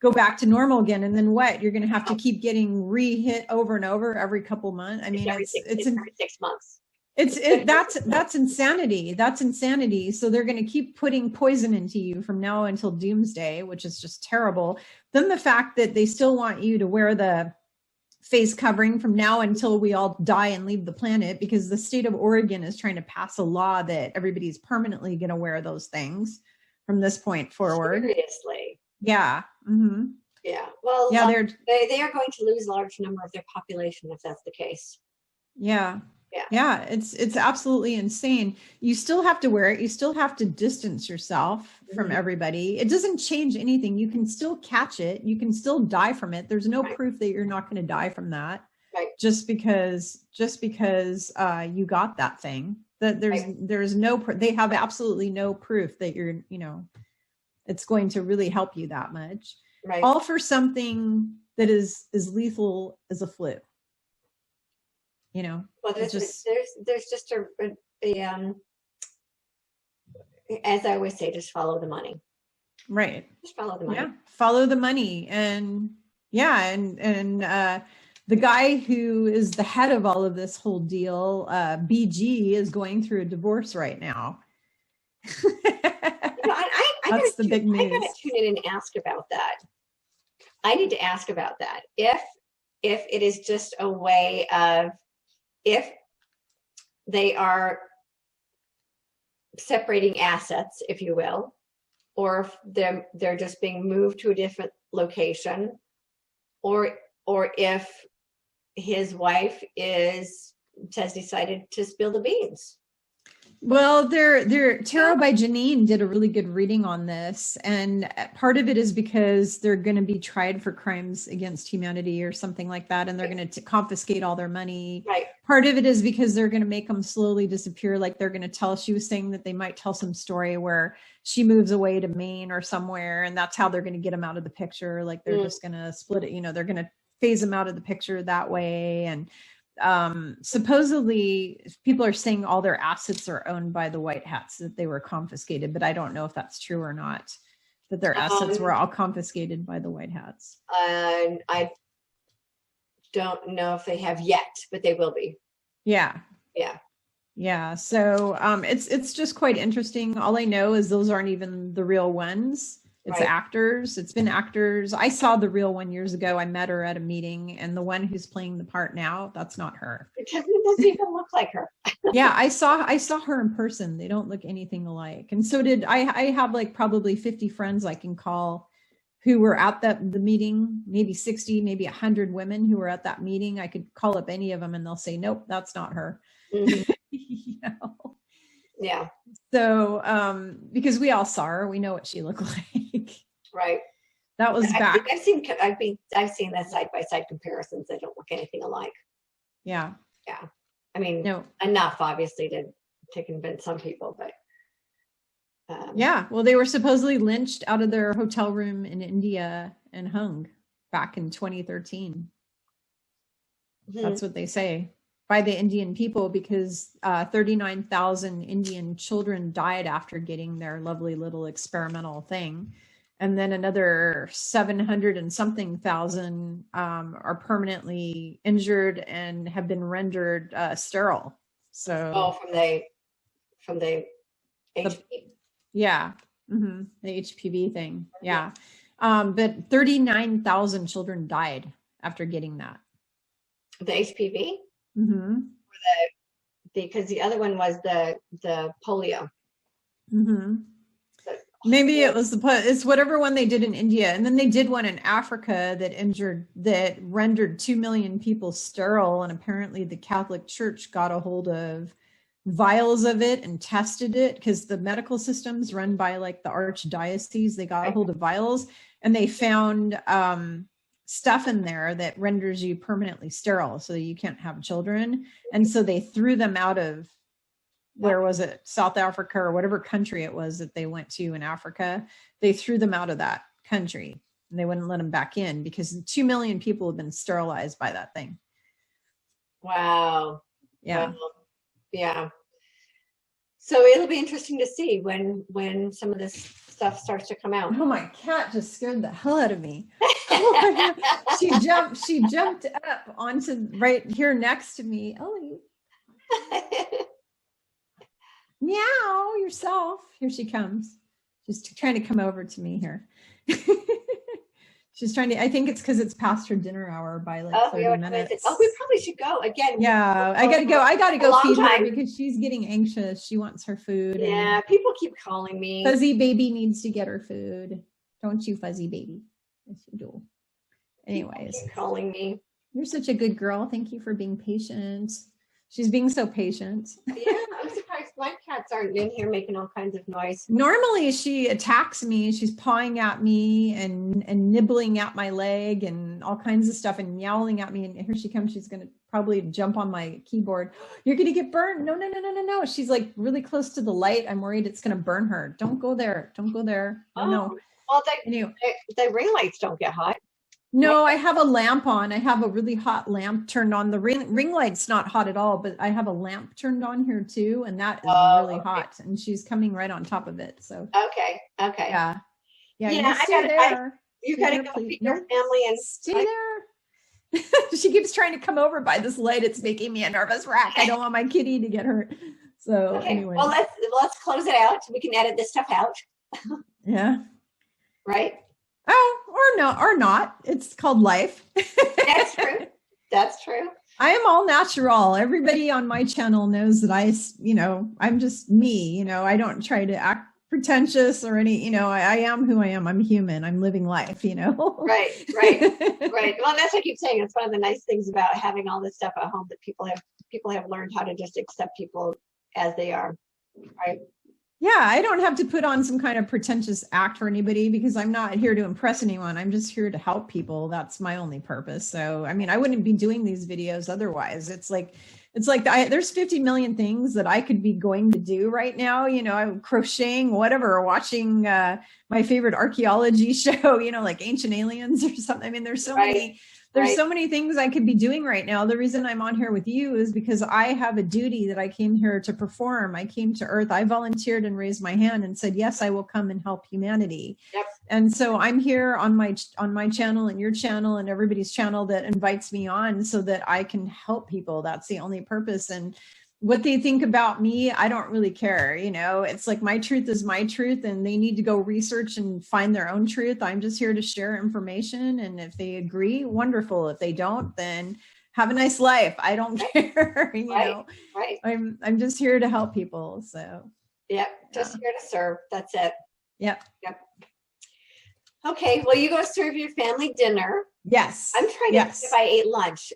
go back to normal again. And then what? You're going to have to keep getting re-hit over and over every couple months. I mean, it's every 6 months. That's insanity. That's insanity. So they're going to keep putting poison into you from now until doomsday, which is just terrible. Then the fact that they still want you to wear the face covering from now until we all die and leave the planet, because the state of Oregon is trying to pass a law that everybody's permanently going to wear those things from this point forward. Seriously. Yeah. Yeah. Well, yeah, they are going to lose a large number of their population if that's the case. Yeah. It's absolutely insane. You still have to wear it. You still have to distance yourself from everybody. It doesn't change anything. You can still catch it. You can still die from it. There's no proof that you're not going to die from that. Just because you got that thing. That there's no they have absolutely no proof that you're, it's going to really help you that much. All for something that is lethal as a flu. Well, there's just as I always say, just follow the money. Right. Just follow the money. Yeah. Follow the money. And the guy who is the head of all of this whole deal, BG, is going through a divorce right now. That's the big news. I gotta tune in and ask about that. I need to ask about that. If it is just a way of, if they are separating assets, if you will, or if they're just being moved to a different location, or if his wife has decided to spill the beans. Well, Tarot by Janine did a really good reading on this, and part of it is because they're going to be tried for crimes against humanity or something like that, and they're going to confiscate all their money. Right. Part of it is because they're going to make them slowly disappear. Like they're going to tell, she was saying that they might tell some story where she moves away to Maine or somewhere, and that's how they're going to get them out of the picture. Like they're just going to split it, they're going to phase them out of the picture that way. And supposedly people are saying all their assets are owned by the white hats, that they were confiscated, but I don't know if that's true or not, that their assets were all confiscated by the white hats. I don't know if they have yet, but they will be. Yeah. So it's just quite interesting. All I know is those aren't even the real ones. It's actors. It's been actors. I saw the real one years ago. I met her at a meeting, and the one who's playing the part now, that's not her. It doesn't even look like her. Yeah, I saw her in person. They don't look anything alike. And so did I have like probably 50 friends I can call who were at the meeting, maybe 60, maybe 100 women who were at that meeting. I could call up any of them and they'll say, nope, that's not her. Yeah. So, because we all saw her, we know what she looked like. Right. That was back. I've seen the side by side comparisons. They don't look anything alike. Yeah. I mean, enough obviously to convince some people, but. Yeah. Well, they were supposedly lynched out of their hotel room in India and hung back in 2013. That's what they say. by the Indian people, because 39,000 Indian children died after getting their lovely little experimental thing. And then another 700 and something thousand are permanently injured and have been rendered sterile. So from the HPV. Yeah. The HPV thing. Yeah. But 39,000 children died after getting that. The HPV? Because the other one was the polio. Maybe it was it's whatever one they did in India. And then they did one in Africa that rendered 2 million people sterile. And apparently the Catholic Church got a hold of vials of it and tested it, because the medical system's run by like the archdiocese. They got a hold of vials and they found stuff in there that renders you permanently sterile, so that you can't have children. And so they threw them out of, where was it, South Africa or whatever country it was that they went to in Africa. They threw them out of that country and they wouldn't let them back in, because 2 million people have been sterilized by that thing. Wow. Yeah. Wow. Yeah. So it'll be interesting to see when some of this stuff starts to come out. Oh, my cat just scared the hell out of me. She jumped up onto right here next to me. Ellie. Meow yourself. Here she comes. She's trying to come over to me here. She's trying to, I think it's because it's past her dinner hour by like 30 minutes. We probably should go again. Yeah, I gotta go feed her because she's getting anxious. She wants her food. Yeah, people keep calling me. Fuzzy baby needs to get her food. Don't you, fuzzy baby? Yes, you do. Anyways. Keep calling me. You're such a good girl. Thank you for being patient. She's being so patient. Yeah, I'm surprised my cats aren't in here making all kinds of noise. Normally she attacks me. She's pawing at me and nibbling at my leg and all kinds of stuff and meowing at me. And here she comes. She's going to probably jump on my keyboard. You're going to get burned. No. She's like really close to the light. I'm worried it's going to burn her. Don't go there. No. Well, the ring lights don't get hot. No, I have a lamp on. I have a really hot lamp turned on. The ring light's not hot at all, but I have a lamp turned on here too, and that is really hot. And she's coming right on top of it. So okay, yeah. You gotta go feed your family and stay there. She keeps trying to come over by this light. It's making me a nervous wreck. I don't want my kitty to get hurt. So anyway, well, let's close it out. We can edit this stuff out. Yeah. Right. Oh, or not. It's called life. That's true. I am all natural. Everybody on my channel knows that I'm just me. I don't try to act pretentious or any, I am who I am. I'm human. I'm living life, Right. Well, that's what I keep saying. It's one of the nice things about having all this stuff at home, that people have learned how to just accept people as they are. Right. Yeah, I don't have to put on some kind of pretentious act for anybody, because I'm not here to impress anyone. I'm just here to help people. That's my only purpose. So, I mean, I wouldn't be doing these videos otherwise. It's like there's 50 million things that I could be going to do right now. I'm crocheting, whatever, watching my favorite archaeology show, like Ancient Aliens or something. I mean, there's so many things I could be doing right now. The reason I'm on here with you is because I have a duty that I came here to perform. I came to Earth. I volunteered and raised my hand and said, yes, I will come and help humanity. Yep. And so I'm here on my channel and your channel and everybody's channel that invites me on so that I can help people. That's the only purpose. And what they think about me, I don't really care. It's like my truth is my truth, and they need to go research and find their own truth. I'm just here to share information. And if they agree, wonderful. If they don't, then have a nice life. I don't care. Right. I'm just here to help people. So yeah, just here to serve. That's it. Yep. Okay, well, you go serve your family dinner. Yes. I'm trying to see if I ate lunch.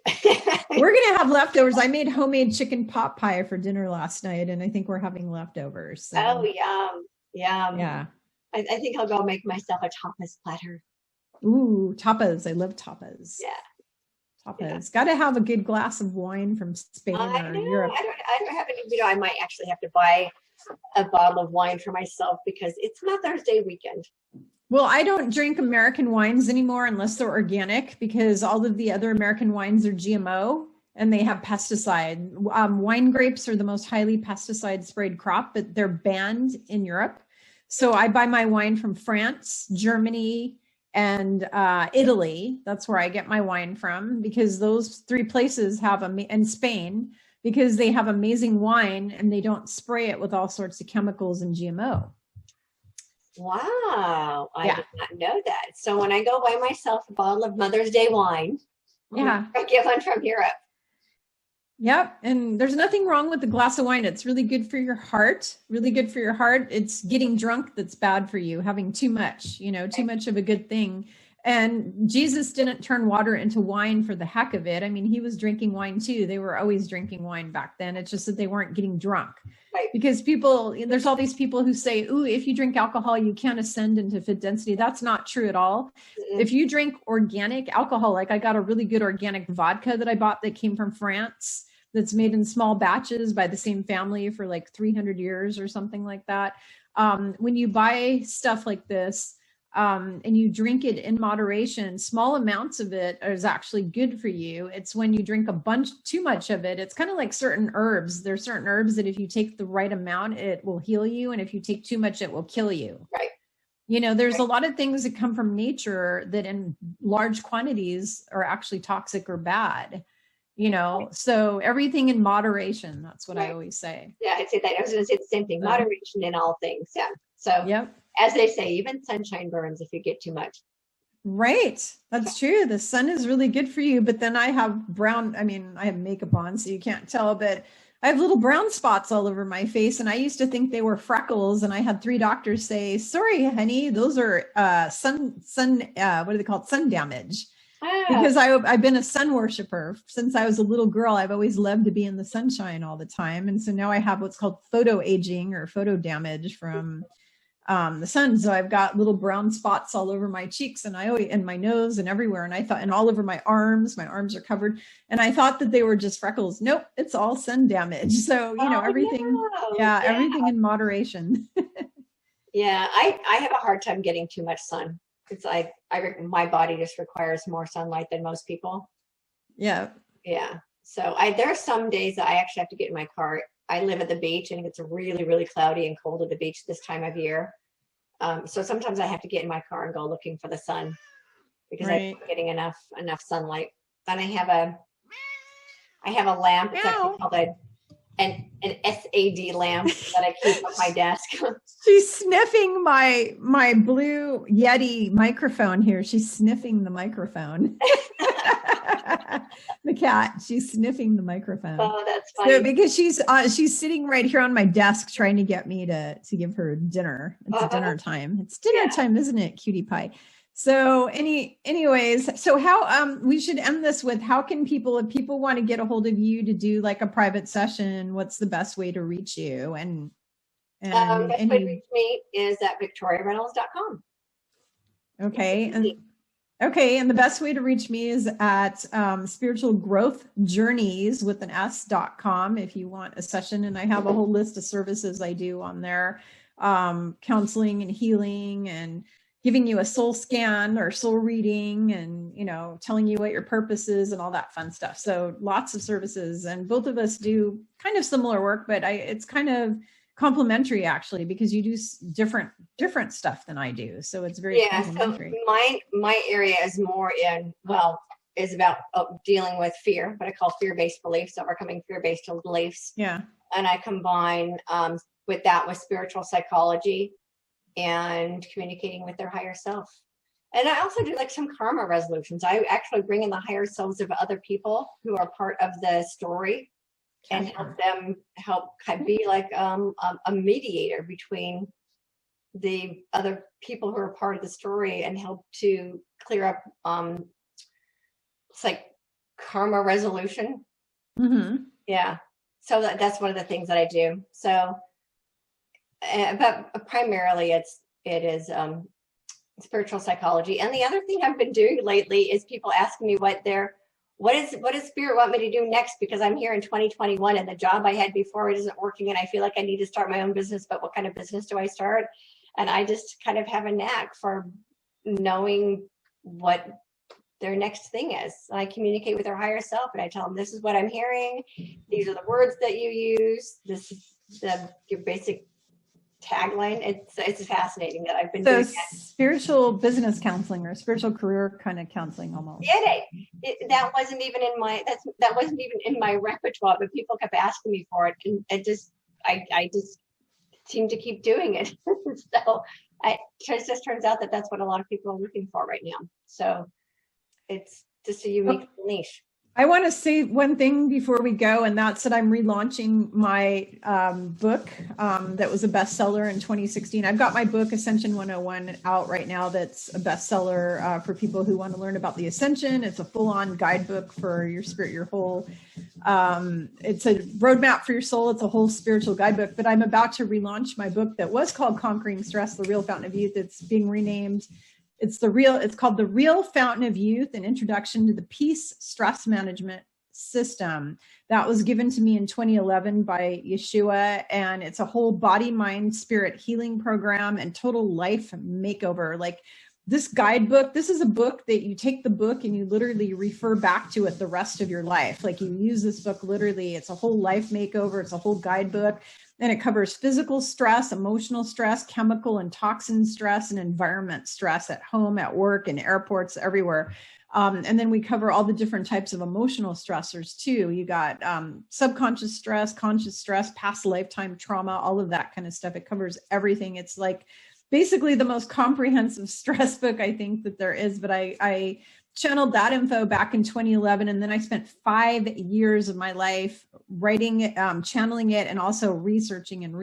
We're going to have leftovers. I made homemade chicken pot pie for dinner last night, and I think we're having leftovers. So. Oh, yum. Yeah. I think I'll go make myself a tapas platter. Ooh, tapas. I love tapas. Yeah. Tapas. Yeah. Got to have a good glass of wine from Spain or Europe. I don't have any, I might actually have to buy a bottle of wine for myself because it's Mother's Day weekend. Well, I don't drink American wines anymore unless they're organic, because all of the other American wines are GMO. and they have pesticide. Wine grapes are the most highly pesticide sprayed crop, but they're banned in Europe. So I buy my wine from France, Germany, and Italy. That's where I get my wine from, because those three places have and Spain, because they have amazing wine and they don't spray it with all sorts of chemicals and GMO. Wow, I did not know that. So when I go buy myself a bottle of Mother's Day wine, I get one from Europe. Yep. And there's nothing wrong with a glass of wine. It's really good for your heart, really good for your heart. It's getting drunk that's bad for you, having too much, too much of a good thing. And Jesus didn't turn water into wine for the heck of it. I mean, he was drinking wine too. They were always drinking wine back then. It's just that they weren't getting drunk. Right. Because there's all these people who say, ooh, if you drink alcohol, you can't ascend into fifth density. That's not true at all. Mm-hmm. If you drink organic alcohol, like I got a really good organic vodka that I bought that came from France, that's made in small batches by the same family for like 300 years or something like that. When you buy stuff like this, and you drink it in moderation, small amounts of it is actually good for you. It's when you drink too much of it. It's kind of like certain herbs. There's certain herbs that if you take the right amount, it will heal you. And if you take too much, it will kill you. Right. There's a lot of things that come from nature that in large quantities are actually toxic or bad. So everything in moderation. That's what I always say. Yeah, I'd say that. I was going to say the same thing. Moderation in all things. Yeah. So as they say, even sunshine burns if you get too much. Right. That's true. The sun is really good for you. But then I have I have makeup on, so you can't tell, but I have little brown spots all over my face. And I used to think they were freckles. And I had 3 doctors say, sorry, honey, those are sun damage. Because I've been a sun worshiper since I was a little girl. I've always loved to be in the sunshine all the time. And so now I have what's called photo aging or photo damage from the sun. So I've got little brown spots all over my cheeks and my nose and everywhere. And I thought, and all over my arms are covered. And I thought that they were just freckles. Nope. It's all sun damage. So, everything, everything in moderation. Yeah. I have a hard time getting too much sun. It's like my body just requires more sunlight than most people. Yeah. Yeah. So there are some days that I actually have to get in my car. I live at the beach and it gets really, really cloudy and cold at the beach this time of year. So sometimes I have to get in my car and go looking for the sun because I'm not getting enough sunlight. And I have a lamp. It's actually called an SAD lamp that I keep on my desk. She's sniffing my blue Yeti microphone here. She's sniffing the microphone. The cat, she's sniffing the microphone. Oh, that's funny. So, because she's sitting right here on my desk trying to get me to give her dinner. It's dinner time. It's dinner time, isn't it, cutie pie? So anyways, so how we should end this with, how can people, if people want to get a hold of you to do like a private session, what's the best way to reach you? And best way to reach me is at victoriareynolds.com. Okay. And the best way to reach me is at spiritual growth journeys with an s.com if you want a session. And I have a whole list of services I do on there, counseling and healing and giving you a soul scan or soul reading and, telling you what your purpose is and all that fun stuff. So lots of services, and both of us do kind of similar work, but it's kind of complementary actually, because you do different stuff than I do. So it's very complementary. So my area is more is about dealing with fear, what I call fear-based beliefs, overcoming fear-based beliefs. Yeah. And I combine with spiritual psychology and communicating with their higher self. And I also do like some karma resolutions. I actually bring in the higher selves of other people who are part of the story and help them be like a mediator between the other people who are part of the story and help to clear up it's like karma resolution. Mm-hmm. Yeah. So that's one of the things that I do. So but primarily it is spiritual psychology. And the other thing I've been doing lately is people asking me what does spirit want me to do next, because I'm here in 2021 and the job I had before it isn't working and I feel like I need to start my own business, but what kind of business do I start? And I just kind of have a knack for knowing what their next thing is. I communicate with their higher self, and I tell them, this is what I'm hearing. These are the words that you use. This is your basic tagline. It's fascinating that I've been doing that. Spiritual business counseling or spiritual career kind of counseling almost. Yeah, that wasn't even in my repertoire, but people kept asking me for it, and I just seem to keep doing it. So it just turns out that that's what a lot of people are looking for right now. So it's just a unique niche. I want to say one thing before we go, and that's that I'm relaunching my book that was a bestseller in 2016. I've got my book, Ascension 101, out right now. That's a bestseller for people who want to learn about the Ascension. It's a full-on guidebook for your spirit, your whole. It's a roadmap for your soul. It's a whole spiritual guidebook. But I'm about to relaunch my book that was called Conquering Stress, The Real Fountain of Youth. It's being renamed. It's called The Real Fountain of Youth, an Introduction to the Peace Stress Management System. That was given to me in 2011 by Yeshua, and it's a whole body, mind, spirit healing program and total life makeover. Like this guidebook, this is a book that you take the book and you literally refer back to it the rest of your life. Like you use this book literally. It's a whole life makeover. It's a whole guidebook. And it covers physical stress, emotional stress, chemical and toxin stress, and environment stress at home, at work, in airports, everywhere. And then we cover all the different types of emotional stressors too. You got subconscious stress, conscious stress, past lifetime trauma, all of that kind of stuff. It covers everything. It's like basically the most comprehensive stress book I think that there is. But I channeled that info back in 2011. And then I spent 5 years of my life writing it, channeling it, and also researching and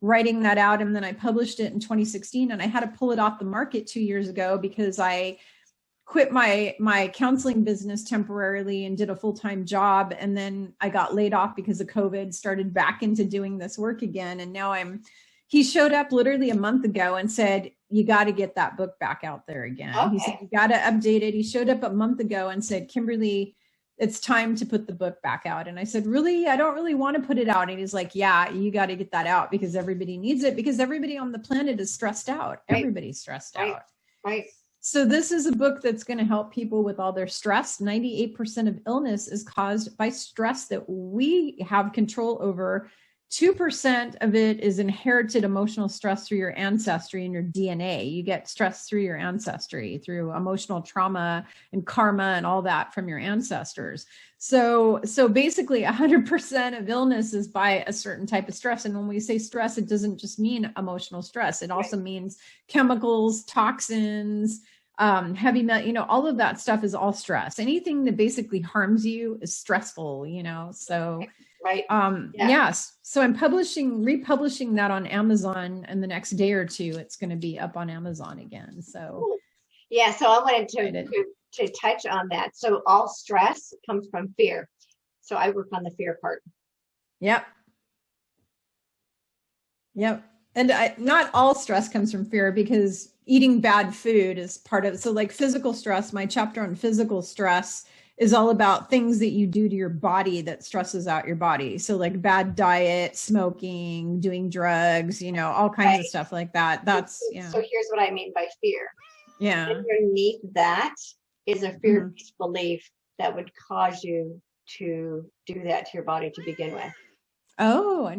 writing that out. And then I published it in 2016, and I had to pull it off the market 2 years ago because I quit my counseling business temporarily and did a full-time job. And then I got laid off because of COVID, started back into doing this work again. And now he showed up literally a month ago and said, you got to get that book back out there again. Okay. He said, you got to update it. He showed up a month ago and said, Kimberly, it's time to put the book back out. And I said, really? I don't really want to put it out. And he's like, yeah, you got to get that out because everybody needs it, because everybody on the planet is stressed out. Right. Everybody's stressed out. Right. So this is a book that's going to help people with all their stress. 98% of illness is caused by stress that we have control over. 2% of it is inherited emotional stress through your ancestry and your DNA. You get stress through your ancestry, through emotional trauma and karma and all that from your ancestors. So basically 100% of illness is by a certain type of stress. And when we say stress, it doesn't just mean emotional stress. It also means chemicals, toxins, heavy metal, all of that stuff is all stress. Anything that basically harms you is stressful, so. Right. Yes. So I'm republishing that on Amazon in the next day or two. It's going to be up on Amazon again. So yeah. So I wanted to touch on that. So all stress comes from fear. So I work on the fear part. Yep. And not all stress comes from fear, because eating bad food is part of it. So like physical stress, my chapter on physical stress is all about things that you do to your body that stresses out your body. So like bad diet, smoking, doing drugs, all kinds of stuff like that. That's, So here's what I mean by fear. Yeah. Underneath that is a fear-based belief that would cause you to do that to your body to begin with. Oh,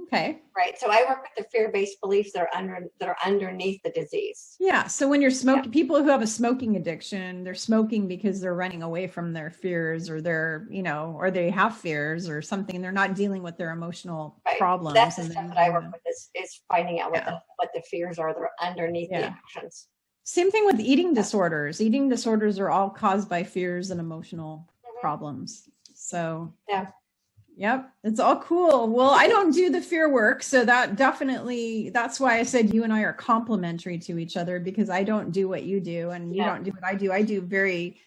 okay. Right. So I work with the fear-based beliefs that are underneath the disease. Yeah. So when you're smoking, people who have a smoking addiction, they're smoking because they're running away from their fears, or they're, or they have fears or something. They're not dealing with their emotional problems. That's the stuff that I work with is finding out what the fears are that are underneath the actions. Same thing with eating disorders. Eating disorders are all caused by fears and emotional problems. So yep. It's all cool. Well, I don't do the fear work. So that's why I said you and I are complementary to each other, because I don't do what you do and you don't do what I do. I do very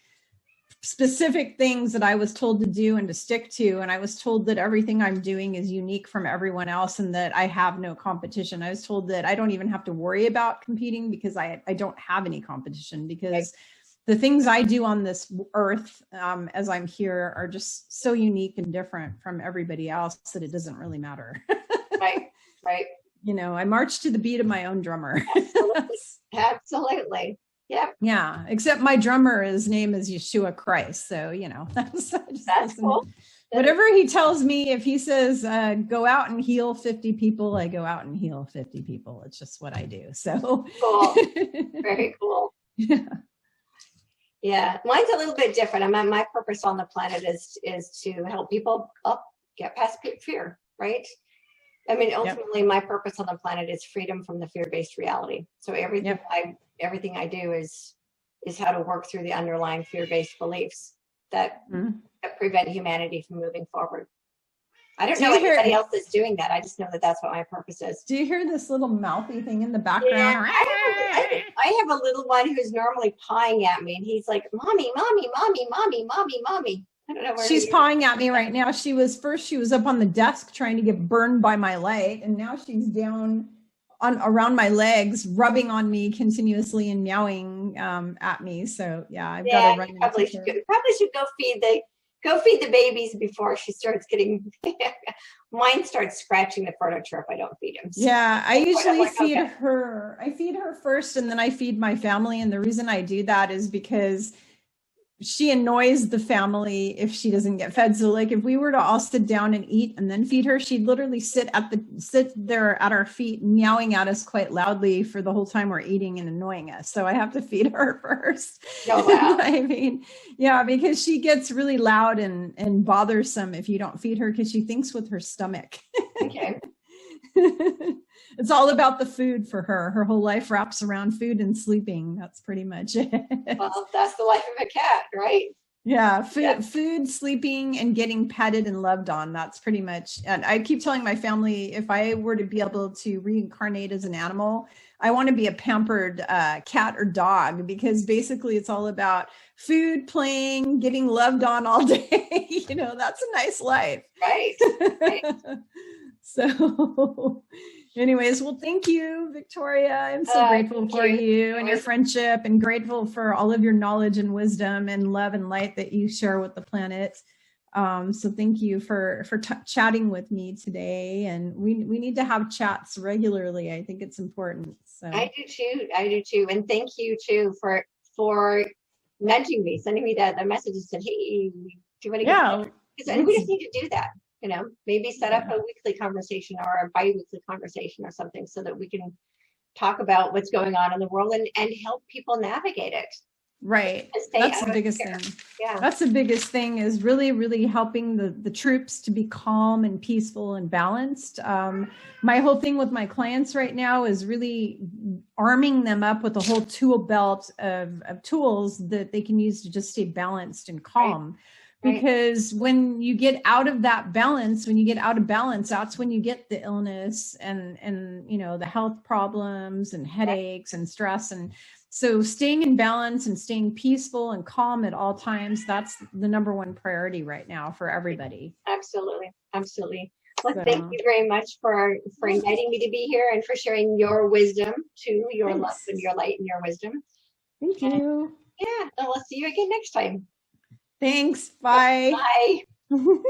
specific things that I was told to do and to stick to. And I was told that everything I'm doing is unique from everyone else and that I have no competition. I was told that I don't even have to worry about competing because I don't have any competition, because the things I do on this earth as I'm here are just so unique and different from everybody else that it doesn't really matter. Right. I march to the beat of my own drummer. Absolutely. Yep. Yeah. Except my drummer, his name is Yeshua Christ. So, that's cool. Whatever he tells me, if he says, go out and heal 50 people, I go out and heal 50 people. It's just what I do. So cool. Very cool. Yeah. Yeah. Mine's a little bit different. My purpose on the planet is to help people get past fear, right? I mean, ultimately, my purpose on the planet is freedom from the fear-based reality. So everything I do is how to work through the underlying fear-based beliefs that prevent humanity from moving forward. I don't know anybody else that's doing that. I just know that that's what my purpose is. Do you hear this little mouthy thing in the background? Yeah, I have a little one who's normally pawing at me, and he's like, "Mommy, mommy, mommy, mommy, mommy, mommy." I don't know where she's pawing at me right now. She was up on the desk trying to get burned by my light, and now she's down around my legs, rubbing on me continuously and meowing at me. So I've got to run. Probably should go feed the babies before she starts getting. Mine starts scratching the furniture if I don't feed him. So I usually feed her. I feed her first, and then I feed my family. And the reason I do that is because she annoys the family if she doesn't get fed. So like if we were to all sit down and eat and then feed her, she'd literally sit there at our feet, meowing at us quite loudly for the whole time we're eating and annoying us. So I have to feed her first. Oh, wow. I mean, because she gets really loud and bothersome if you don't feed her, because she thinks with her stomach. Okay. It's all about the food for her. Her whole life wraps around food and sleeping. That's pretty much it. Well, that's the life of a cat, right? Yeah, food, sleeping, and getting petted and loved on. That's pretty much. And I keep telling my family, if I were to be able to reincarnate as an animal, I want to be a pampered cat or dog, because basically it's all about food, playing, getting loved on all day. That's a nice life. Right. So anyways, well, thank you, Victoria. I'm so grateful for you and your friendship, and grateful for all of your knowledge and wisdom and love and light that you share with the planet. So thank you for chatting with me today. And we need to have chats regularly. I think it's important. So I do too. And thank you too for nudging me, sending me the message and said, hey, do you want to get because we just need to do that. Maybe set up a weekly conversation or a bi-weekly conversation or something, so that we can talk about what's going on in the world and help people navigate it. Right. That's the biggest thing. Yeah. That's the biggest thing, is really, really helping the troops to be calm and peaceful and balanced. My whole thing with my clients right now is really arming them up with a whole tool belt of tools that they can use to just stay balanced and calm. Right. Because when you get out of that balance, that's when you get the illness and the health problems and headaches and stress. And so staying in balance and staying peaceful and calm at all times, that's the number one priority right now for everybody. Absolutely. Absolutely. Well, thank you very much for inviting me to be here and for sharing your wisdom too, your love and your light and your wisdom. Thank you. And we'll see you again next time. Thanks. Bye. Bye.